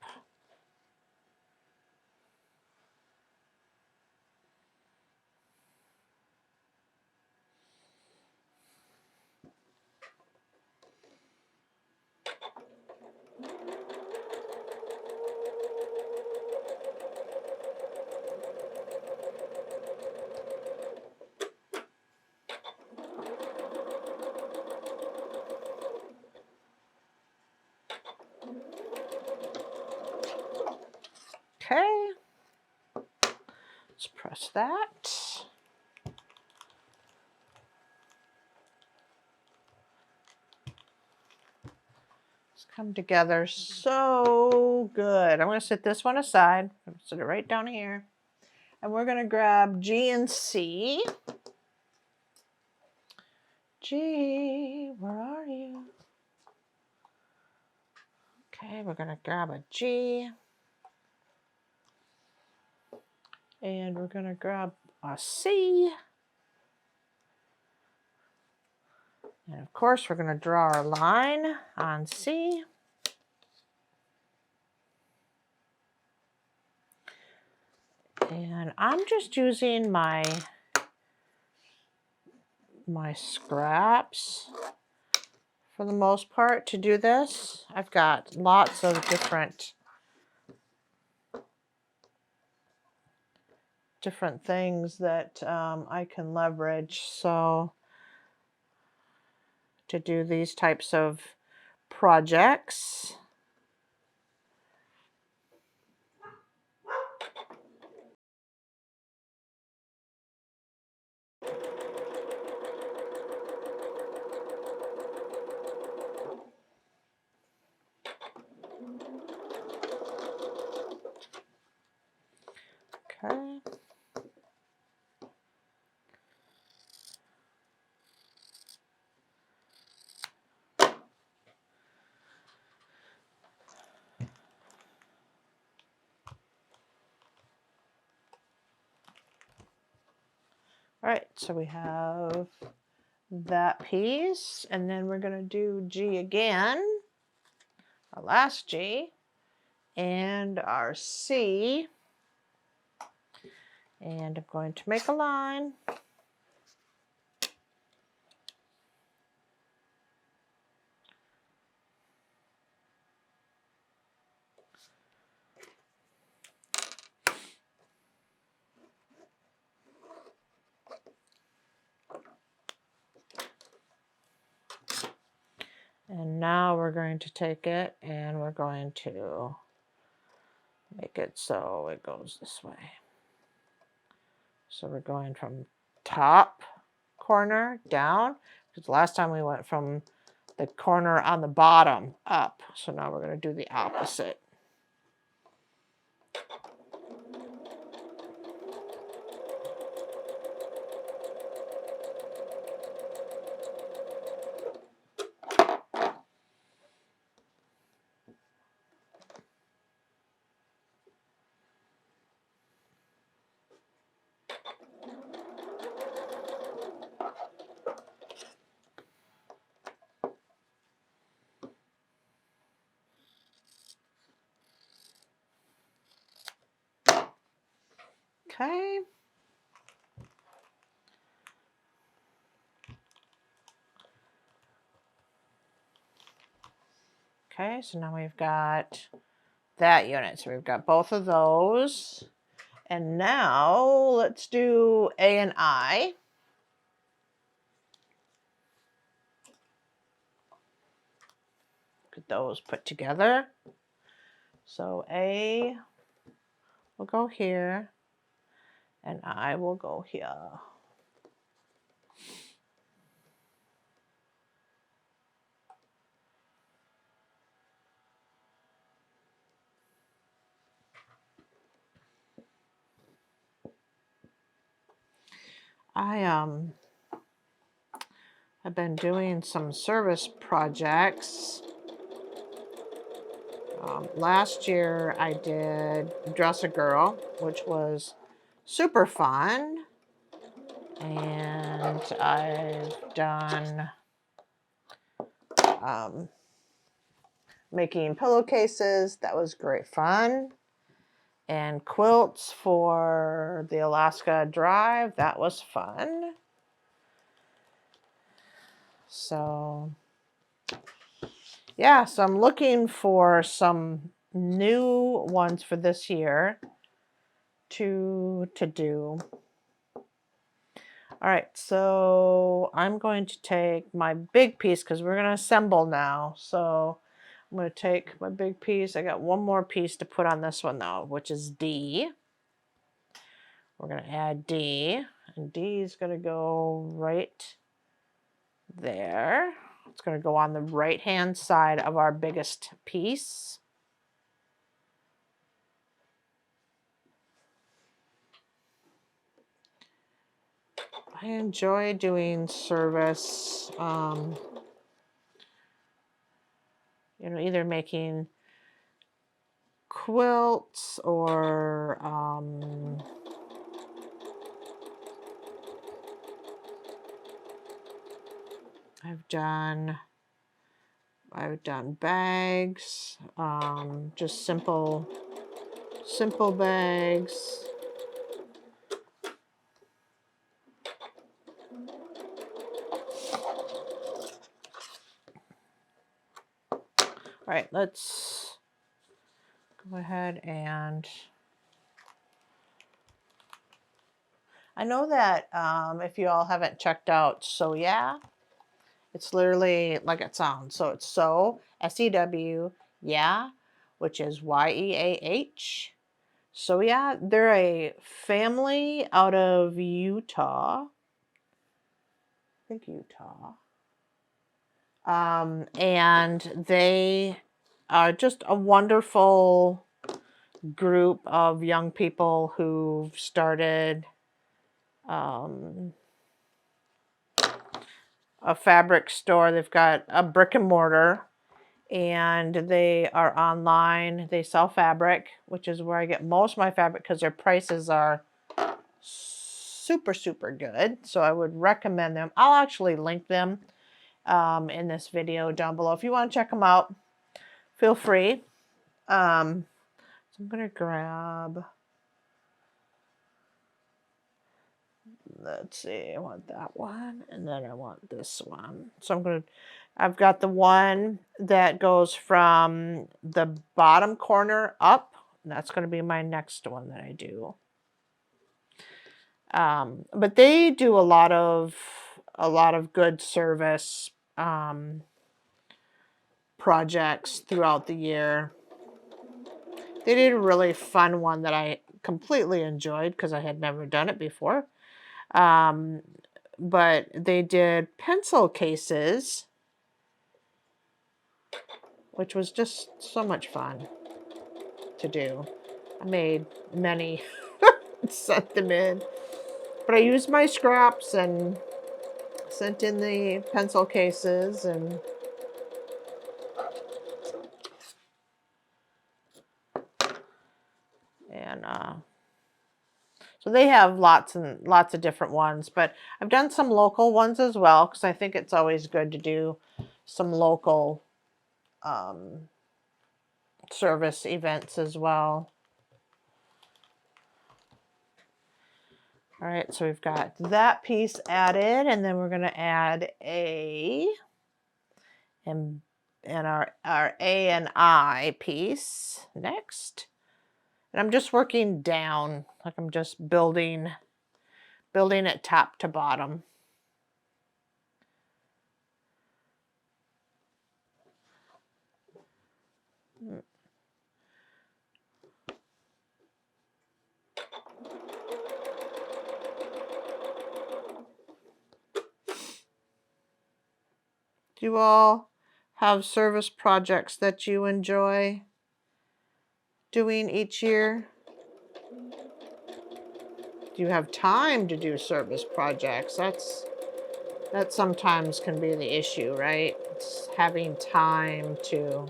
that. It's come together so good. I'm going to set this one aside. I'm going to set it right down here. And we're going to grab G and C. G, where are you? Okay, we're going to grab a G. And we're going to grab a C. And of course, we're going to draw our line on C. And I'm just using my scraps for the most part to do this. I've got lots of different things that I can leverage so to do these types of projects. Okay. All right, so we have that piece, and then we're going to do G again, our last G, and our C, and I'm going to make a line. And now we're going to take it and we're going to make it so it goes this way. So we're going from top corner down, because last time we went from the corner on the bottom up. So now we're going to do the opposite. Okay. Okay, so now we've got that unit. So we've got both of those. And now let's do A and I. Get those put together. So A will go here, and I will go here. I've been doing some service projects. Last year I did Dress a Girl, which was super fun. And I've done making pillowcases. That was great fun. And quilts for the Alaska Drive. That was fun. So yeah, so I'm looking for some new ones for this year to do. All right, so I'm going to take my big piece because we're going to assemble now. So I'm going to take my big piece. I got one more piece to put on this one though, which is D. We're going to add D, and D is going to go right there. It's going to go on the right-hand side of our biggest piece. I enjoy doing service, you know, either making quilts or I've done bags, just simple bags. All right, let's go ahead and I know that if you all haven't checked out So Yeah, it's literally like it sounds. So it's So, S-E-W, Yeah, which is Y-E-A-H. So yeah, they're a family out of Utah. I think Utah. And they are just a wonderful group of young people who've started a fabric store. They've got a brick and mortar, and they are online. They sell fabric, which is where I get most of my fabric because their prices are super, super good. So I would recommend them. I'll actually link them in this video down below. If you want to check them out, feel free. So I'm going to grab, let's see, I want that one, and then I want this one. So I've got the one that goes from the bottom corner up. That's going to be my next one that I do. But they do a lot of good service projects throughout the year. They did a really fun one that I completely enjoyed because I had never done it before. But they did pencil cases, which was just so much fun to do. I made many, sent them in. But I used my scraps and sent in the pencil cases, and so they have lots and lots of different ones. But I've done some local ones as well because I think it's always good to do some local service events as well. All right, so we've got that piece added, and then we're going to add A and our A and I piece next. And I'm just working down, like I'm just building it top to bottom. Do you all have service projects that you enjoy doing each year? Do you have time to do service projects? That sometimes can be the issue, right? It's having time to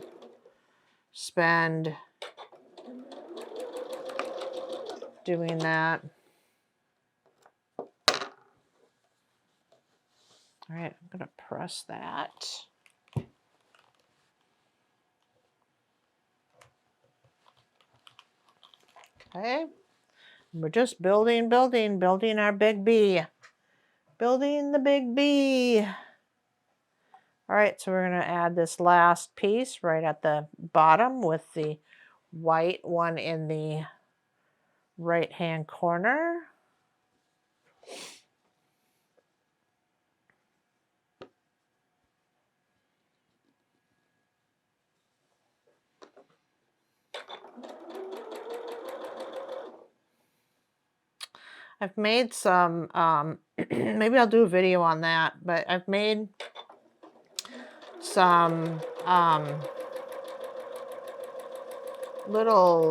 spend doing that. All right, I'm going to press that. Okay, we're just building our big B. Building the big B. All right, so we're going to add this last piece right at the bottom with the white one in the right-hand corner. I've made some, maybe I'll do a video on that, but I've made some little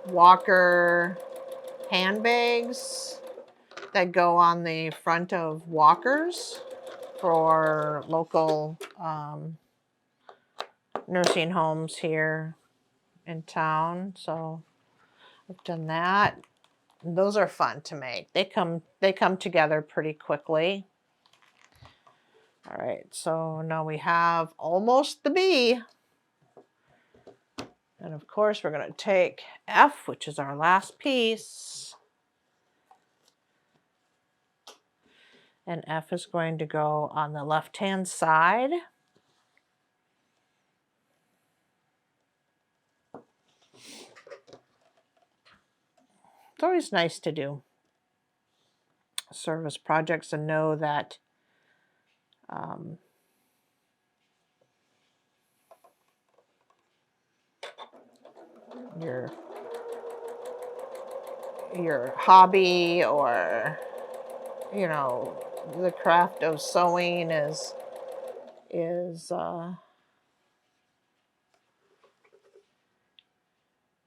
walker handbags that go on the front of walkers for local nursing homes here in town. So I've done that. Those are fun to make. They come together pretty quickly. All right, so now we have almost the bee. And of course, we're going to take F, which is our last piece. And F is going to go on the left-hand side. It's always nice to do service projects and know that your hobby, or you know, the craft of sewing is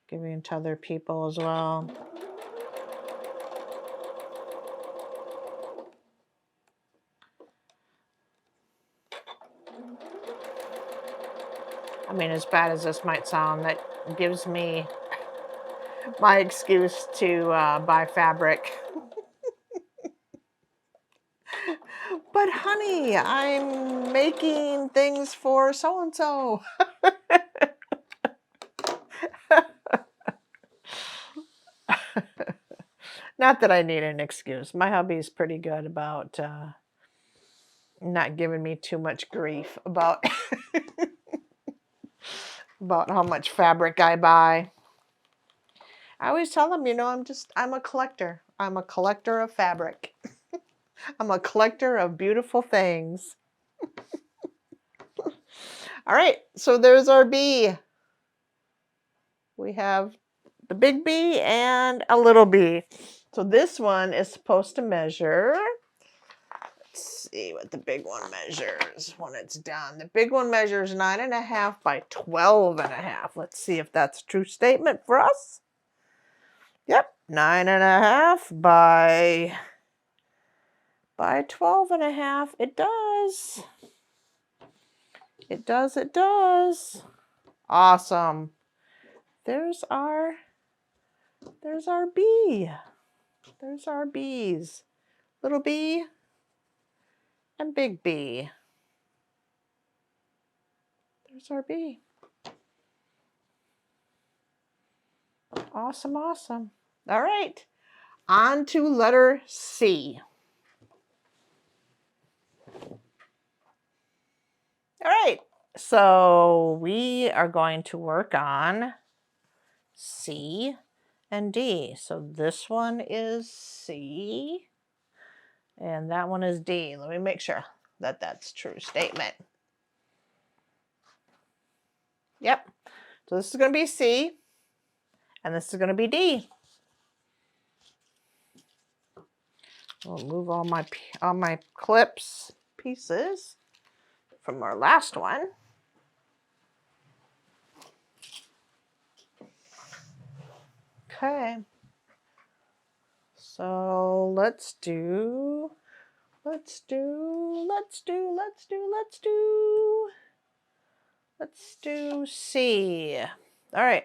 giving to other people as well. I mean, as bad as this might sound, that gives me my excuse to buy fabric. But honey, I'm making things for so-and-so. Not that I need an excuse. My hubby is pretty good about not giving me too much grief about about how much fabric I buy. I always tell him, you know, I'm a collector. I'm a collector of fabric. I'm a collector of beautiful things. All right, so there's our bee. We have the big bee and a little bee. So this one is supposed to measure, let's see what the big one measures when it's done. The big one measures 9.5 by 12.5. Let's see if that's a true statement for us. Yep, 9.5 by 12.5. It does. It does, it does. Awesome. There's our bee. There's our bees. Little bee and big bee. There's our bee. Awesome, awesome. All right, on to letter C. All right, so we are going to work on C and D. So this one is C and that one is D. Let me make sure that that's true statement. Yep. So this is going to be C and this is going to be D. We'll move all my clips pieces from our last one. Okay. So let's do C. All right.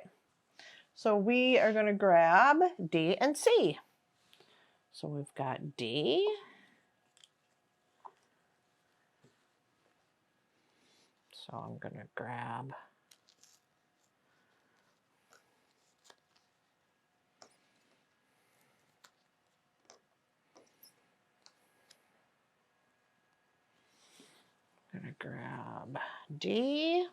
So we are going to grab D and C. So we've got D. So I'm going to grab D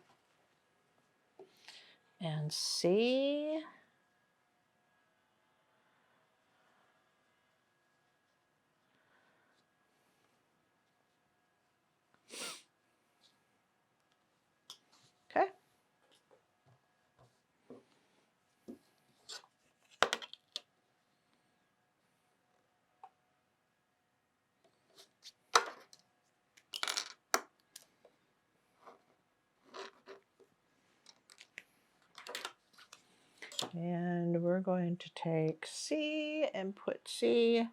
and C. Okay. And we're going to take C and put C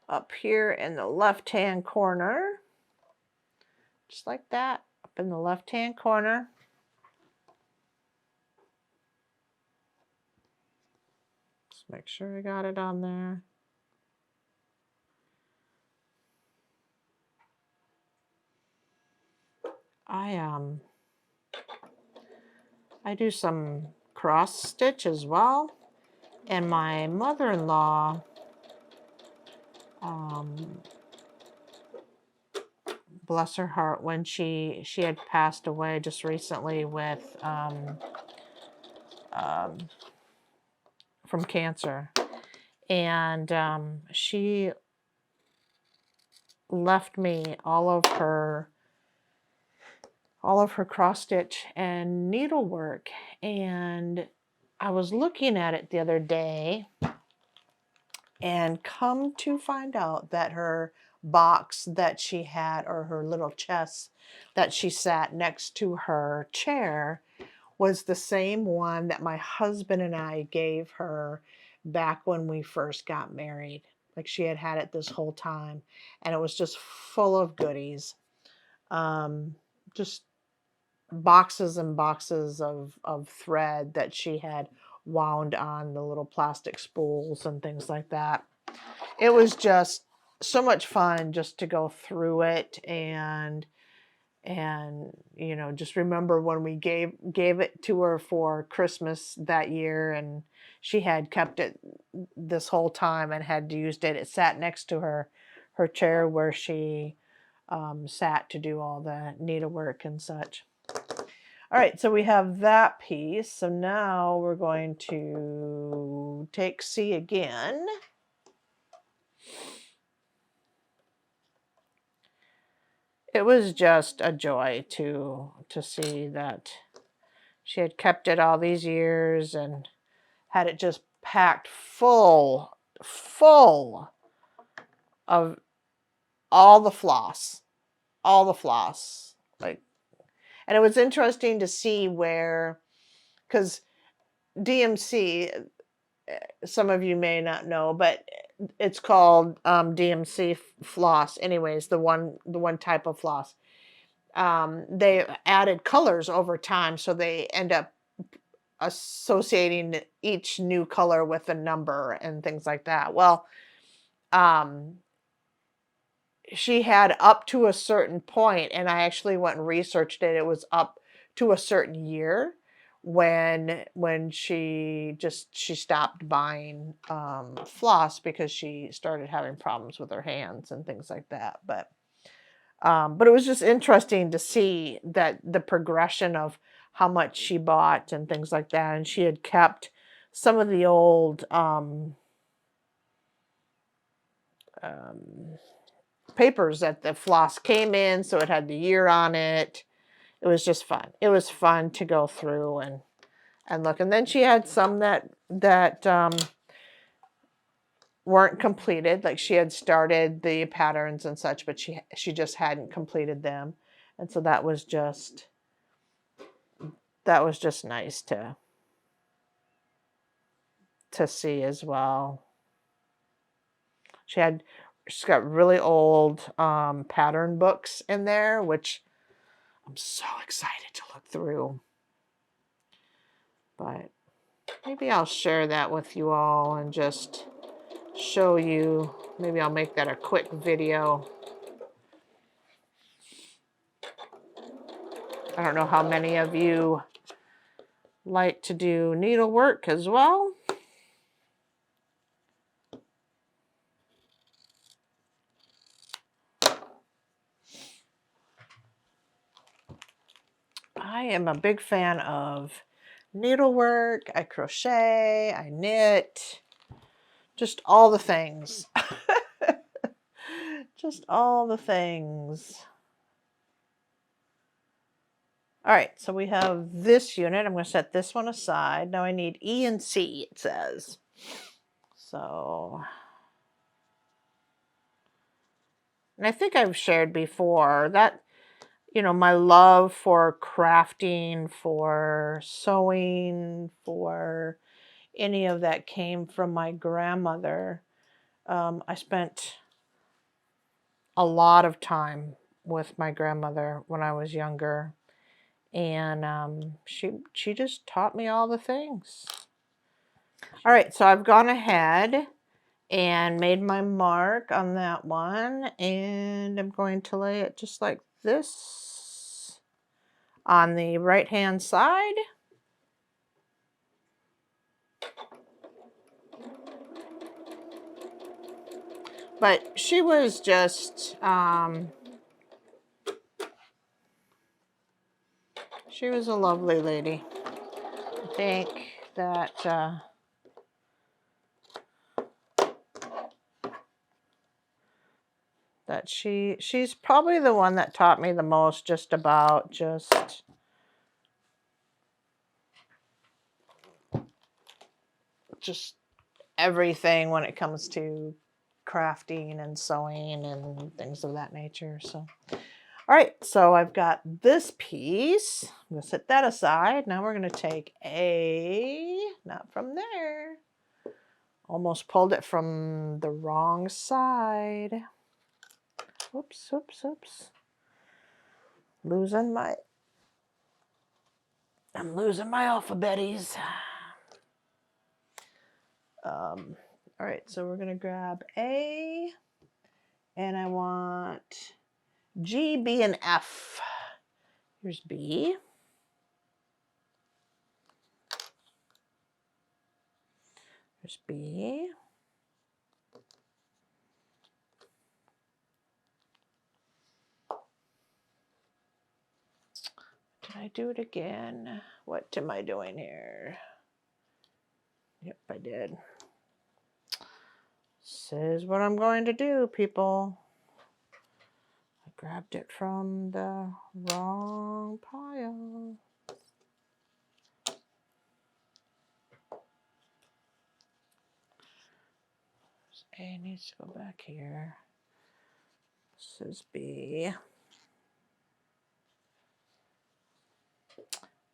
up here in the left-hand corner. Just like that, up in the left-hand corner. Just make sure I got it on there. I do some cross stitch as well, and my mother-in-law bless her heart, when she had passed away just recently with from cancer, and she left me all of her cross stitch and needlework, and I was looking at it the other day, and come to find out that her box that she had, or her little chest that she sat next to her chair, was the same one that my husband and I gave her back when we first got married. Like, she had had it this whole time, and it was just full of goodies. Just boxes and boxes of thread that she had wound on the little plastic spools and things like that. It was just so much fun just to go through it, and you know, just remember when we gave it to her for Christmas that year, and she had kept it this whole time and had used it. It sat next to her chair where she sat to do all the needlework and such. All right, so we have that piece. So now we're going to take C again. It was just a joy to see that she had kept it all these years and had it just packed full of all the floss. Like, and it was interesting to see where, because DMC, some of you may not know, but it's called DMC floss. Anyways, the one type of floss. They added colors over time, so they end up associating each new color with a number and things like that. Well, she had up to a certain point, and I actually went and researched it. It was up to a certain year when she stopped buying floss because she started having problems with her hands and things like that. But it was just interesting to see that the progression of how much she bought and things like that. And she had kept some of the old papers that the floss came in, so it had the year on it. It was just fun. It was fun to go through and look. And then she had some that weren't completed. Like, she had started the patterns and such, but she just hadn't completed them. And so that was just nice to see as well. She's got really old pattern books in there, which I'm so excited to look through. But maybe I'll share that with you all and just show you. Maybe I'll make that a quick video. I don't know how many of you like to do needlework as well. I am a big fan of needlework. I crochet, I knit, just all the things. Just all the things. All right, so we have this unit. I'm going to set this one aside. Now I need E and C, it says. So, and I think I've shared before that you know, my love for crafting, for sewing, for any of that came from my grandmother. I spent a lot of time with my grandmother when I was younger, and she just taught me all the things. All right, so I've gone ahead and made my mark on that one, and I'm going to lay it just like this on the right hand side. But she was just she was a lovely lady. I think that that she's probably the one that taught me the most just about just everything when it comes to crafting and sewing and things of that nature. So all right, so I've got this piece. I'm going to set that aside. Now we're going to take not from there. Almost pulled it from the wrong side. Oops, oops, oops. I'm losing my alphabetties. All right, so we're going to grab A, and I want G, B, and F. Here's B. Here's B. Did I do it again? What am I doing here? Yep, I did. This is what I'm going to do, people. I grabbed it from the wrong pile. A needs to go back here. This is B.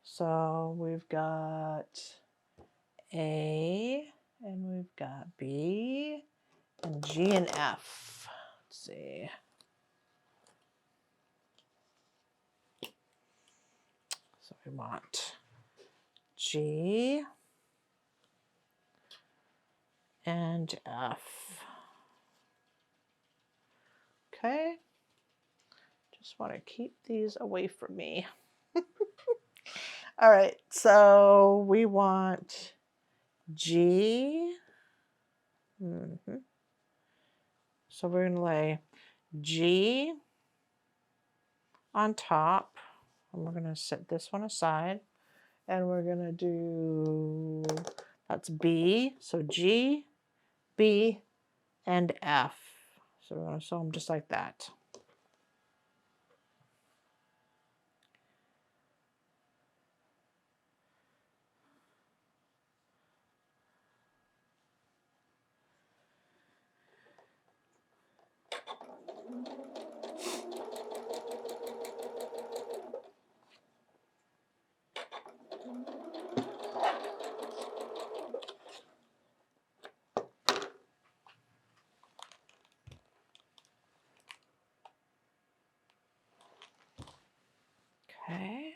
So we've got A, and we've got B, and G and F. Let's see. So we want G and F. Okay. Just want to keep these away from me. All right, so we want G. So we're going to lay G on top, and we're going to set this one aside, and we're going to do, that's B, so G, B, and F. So we're going to sew them just like that. Okay.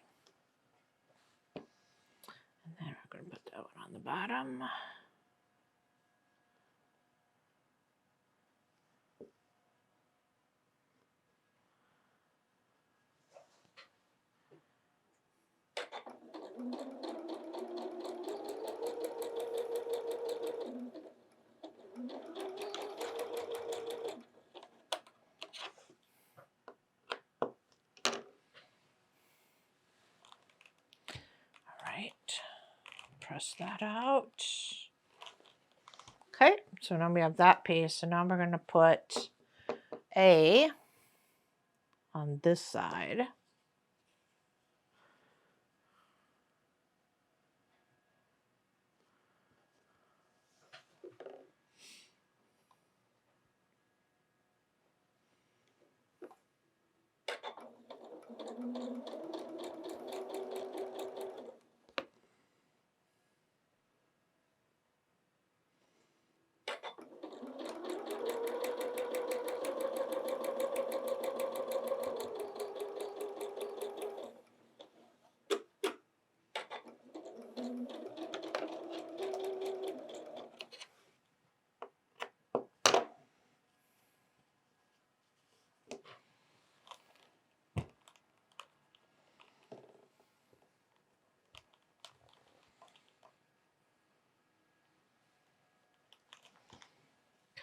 And then we're going to put that one on the bottom. Press that out. Okay, so now we have that piece. So now we're going to put A on this side.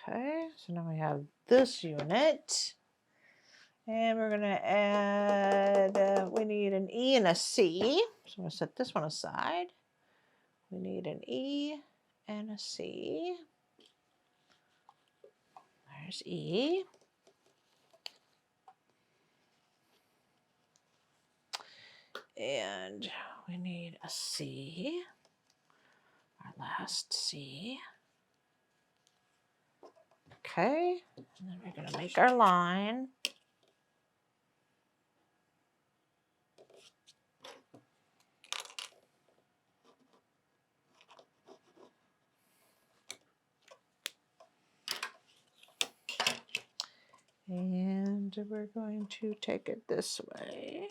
Okay, so now we have this unit. And we're going to add, we need an E and a C. So I'm going to set this one aside. We need an E and a C. There's E. And we need a C. Our last C. Okay, and then we're going to make our line. And we're going to take it this way.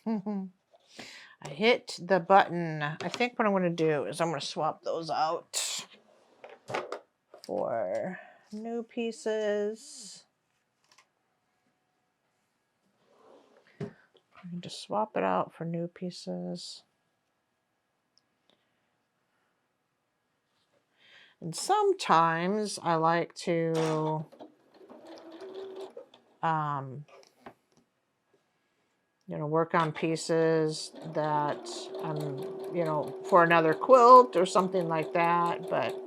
I hit the button. I think what I'm going to do is I'm going to swap those out for new pieces. I'm going to swap it out for new pieces. And sometimes I like to you know, work on pieces that you know, for another quilt or something like that, but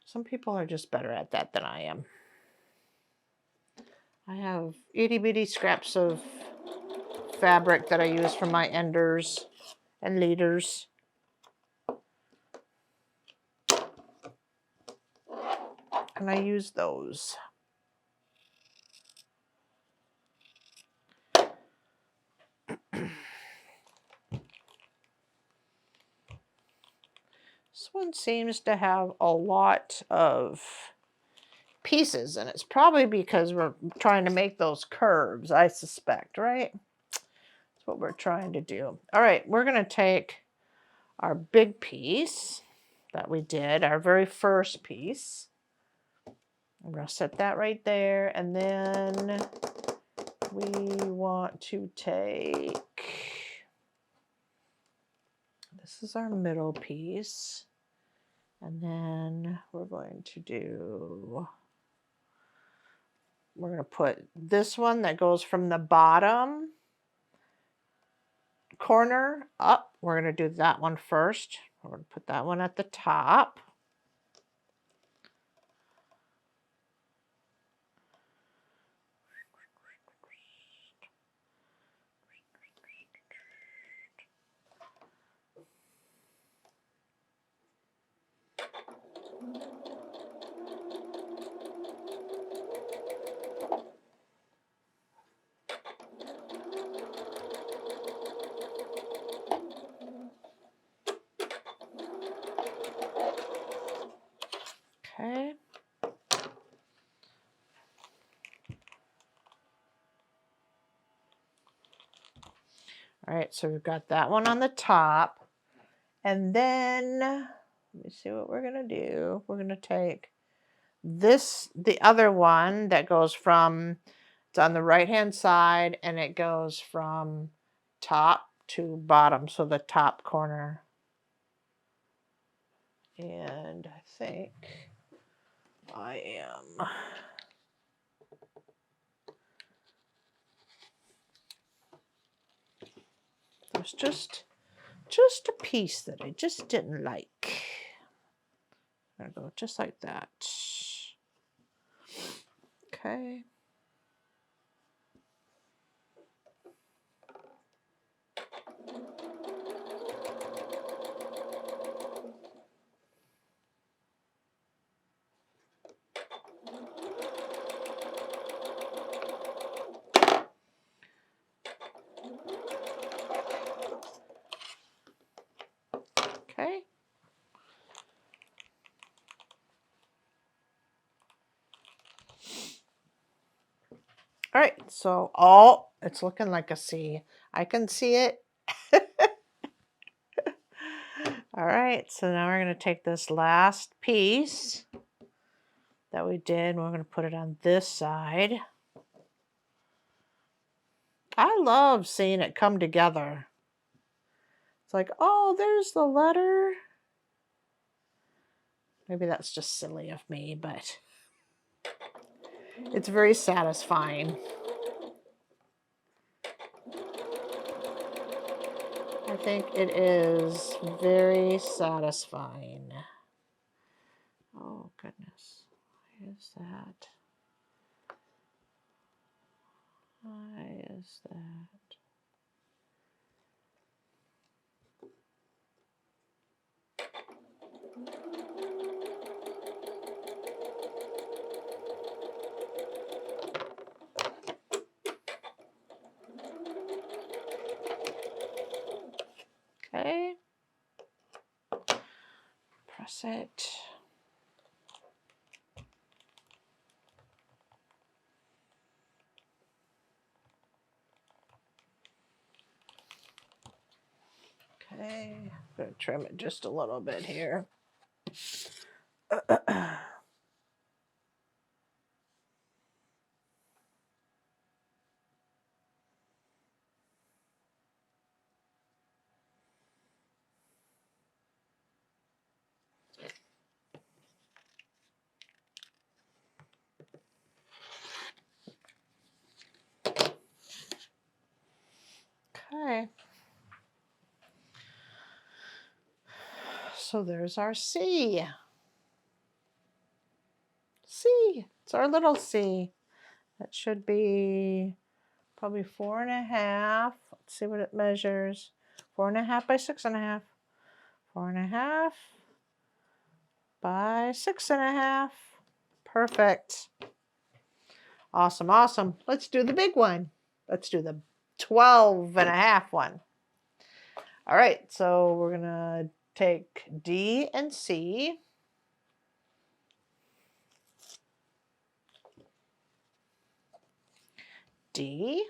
some people are just better at that than I am. I have itty bitty scraps of fabric that I use for my enders and leaders. And I use those. This one seems to have a lot of pieces, and it's probably because we're trying to make those curves, I suspect, right? That's what we're trying to do. All right, we're going to take our big piece that we did, our very first piece. I'm going to set that right there, and then we want to take, this is our middle piece, and then we're going to put this one that goes from the bottom corner up. We're going to do that one first. We're going to put that one at the top. Okay. All right, so we've got that one on the top. And then, let me see what we're going to do. We're going to take this, the other one that goes from, it's on the right-hand side, and it goes from top to bottom, so the top corner. And I think I am... There's just a piece that I just didn't like. I'm gonna go just like that. Okay. Okay. All right, so it's looking like a C. I can see it. All right, so now we're going to take this last piece that we did, and we're going to put it on this side. I love seeing it come together. It's like, oh, there's the letter. Maybe that's just silly of me, but it's very satisfying. I think it is very satisfying. Oh, goodness. Why is that? Why is that? Okay. Press it. Okay, I'm going to trim it just a little bit here. Okay. So there's our C. C. It's our little C. That should be probably 4.5. Let's see what it measures. 4.5 by 6.5. 4.5 by 6.5. Perfect. Awesome, awesome. Let's do the big one. Let's do the 12.5 one. All right, so we're gonna take D and C. D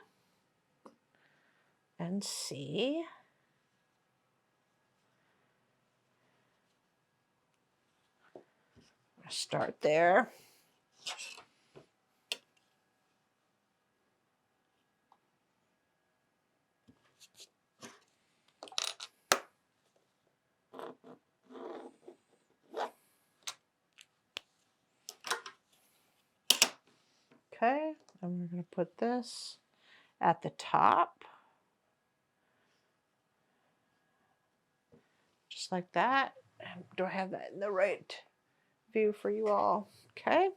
and C. Start there. Okay, and we're going to put this at the top. Just like that. Do I have that in the right view for you all? Okay.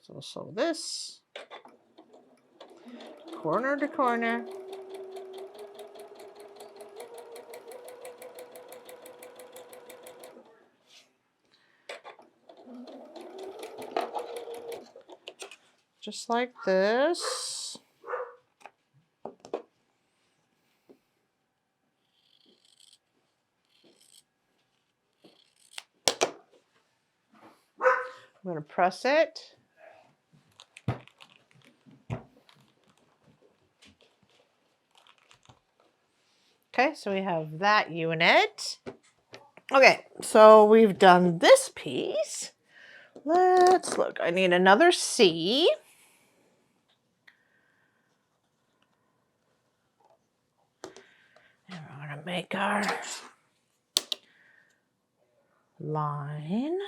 So we'll sew this corner to corner. Just like this. I'm going to press it. Okay, so we have that unit. Okay, so we've done this piece. Let's look. I need another C. And we're going to make our line.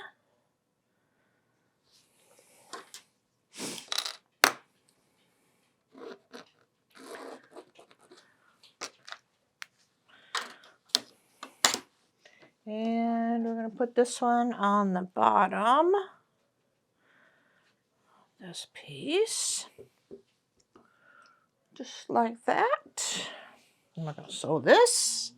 And we're going to put this one on the bottom. This piece. Just like that. And we're going to sew this.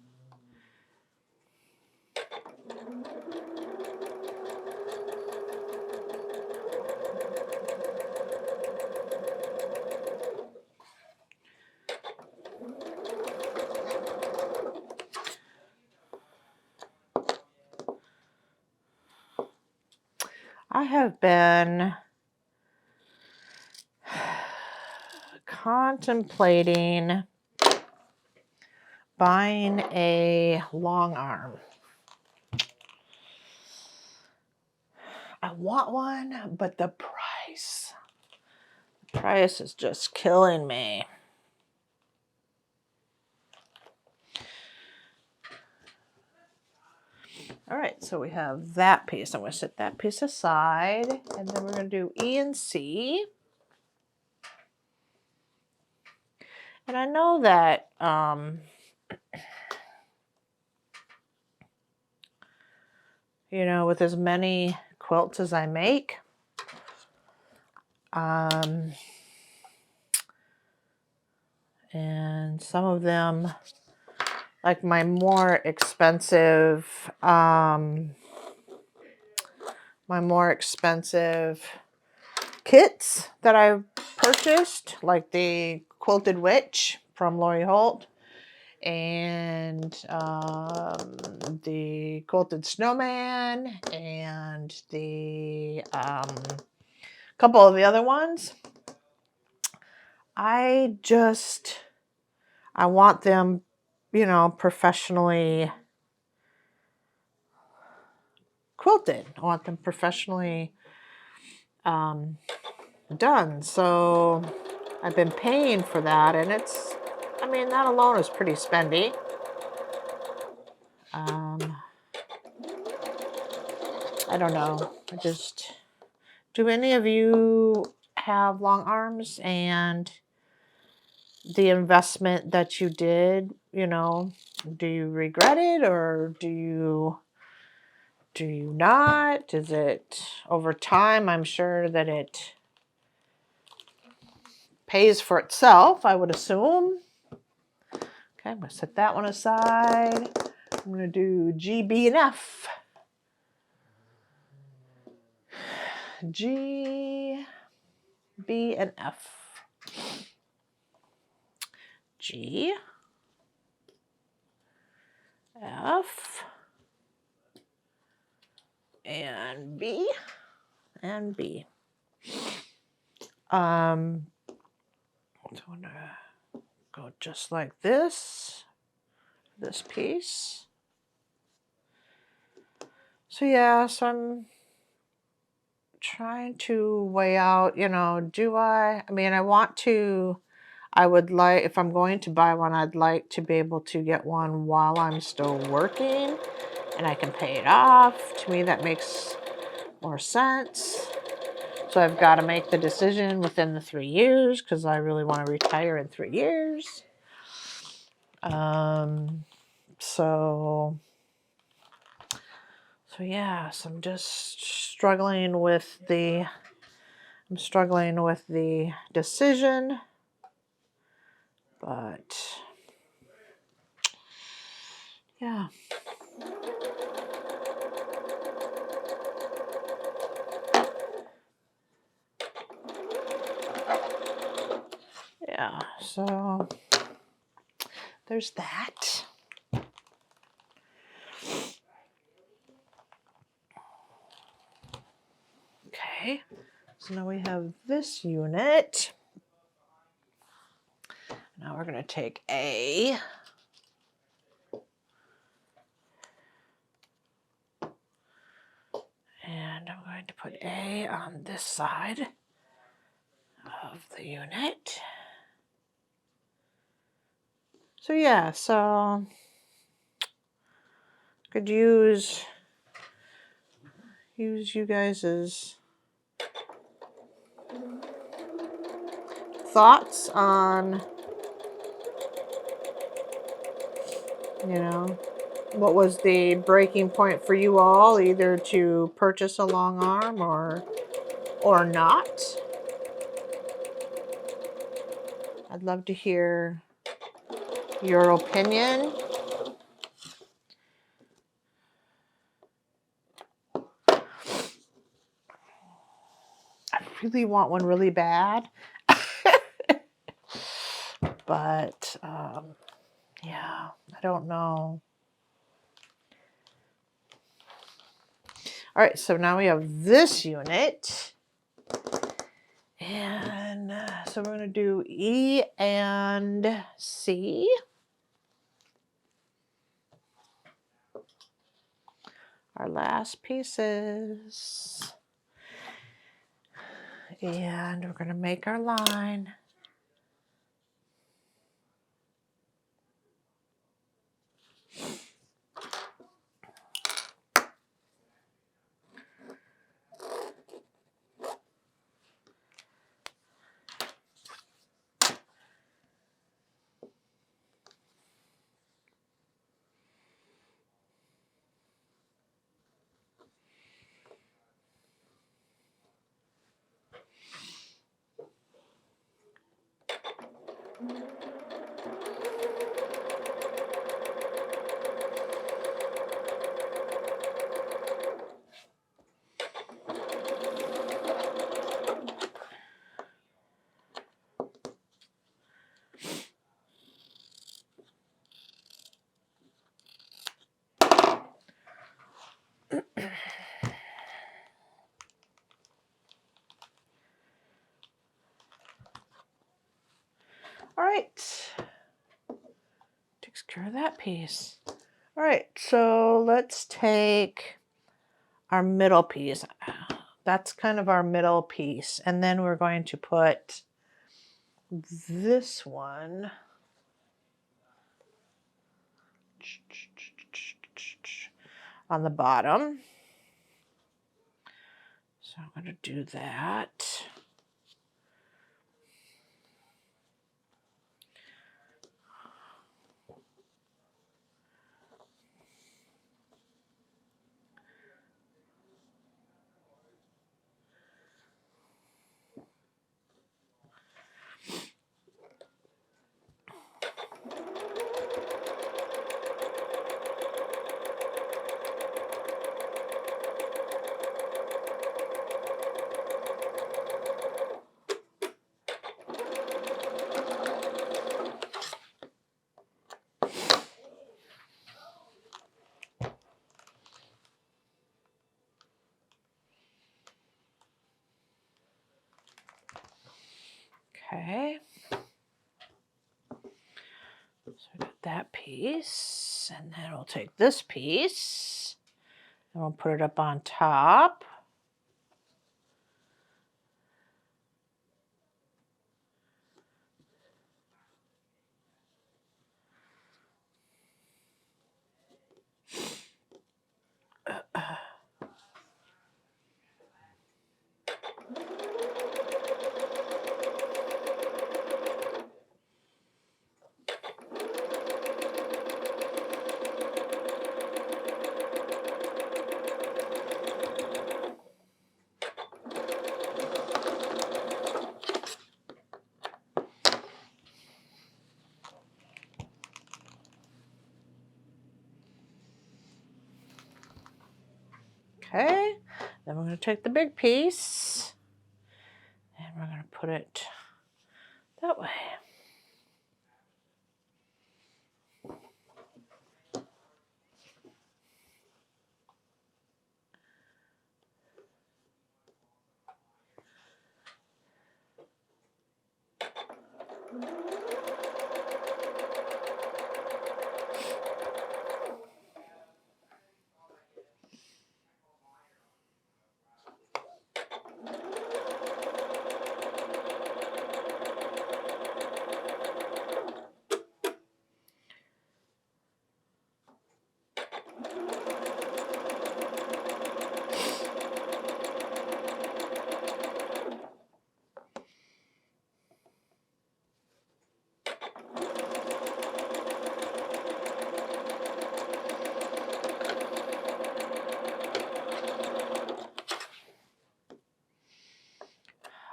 I have been contemplating buying a long arm. I want one, but the Price is just killing me. All right, so we have that piece. I'm going to set that piece aside, and then we're going to do E and C. And I know that you know, with as many quilts as I make, and some of them, like my more expensive kits that I've purchased, like the Quilted Witch from Lori Holt and the Quilted Snowman and the couple of the other ones. I want them, you know, professionally quilted. I want them professionally done. So I've been paying for that, and it's, I mean, that alone is pretty spendy. I don't know. Do any of you have long arms, and the investment that you did, you know, do you regret it, or do you not? Is it over time? I'm sure that it pays for itself, I would assume. Okay, I'm going to set that one aside. I'm going to do G, B, and F. G, B, and F. G, F, and B, and B. So I'm going to go just like this piece. So yeah, so I'm trying to weigh out, you know, I mean, I would like, if I'm going to buy one, I'd like to be able to get one while I'm still working and I can pay it off. To me, that makes more sense. So I've got to make the decision within the 3 years because I really want to retire in 3 years. So yeah, so I'm just struggling with the decision, but yeah. Yeah, so there's that. Okay, so now we have this unit. Now we're going to take A. And I'm going to put A on this side of the unit. So yeah, so could use you guys' thoughts on, you know, what was the breaking point for you all, either to purchase a long arm or not. I'd love to hear your opinion. I really want one really bad. But yeah, I don't know. All right, so now we have this unit. And so we're going to do E and C. Our last pieces. And we're going to make our line. All right, takes care of that piece. All right, so let's take our middle piece. That's kind of our middle piece. And then we're going to put this one on the bottom. So I'm going to do that. Okay. So I got that piece, and then we'll take this piece and we'll put it up on top. Okay, then we're going to take the big piece and we're going to put it that way.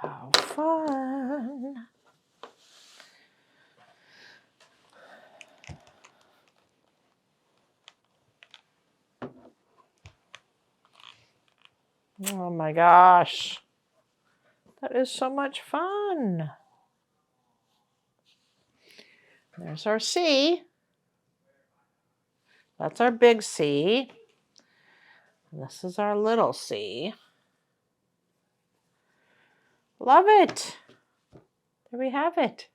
How fun. Oh my gosh. That is so much fun. There's our C. That's our big C. This is our little C. Love it. There we have it.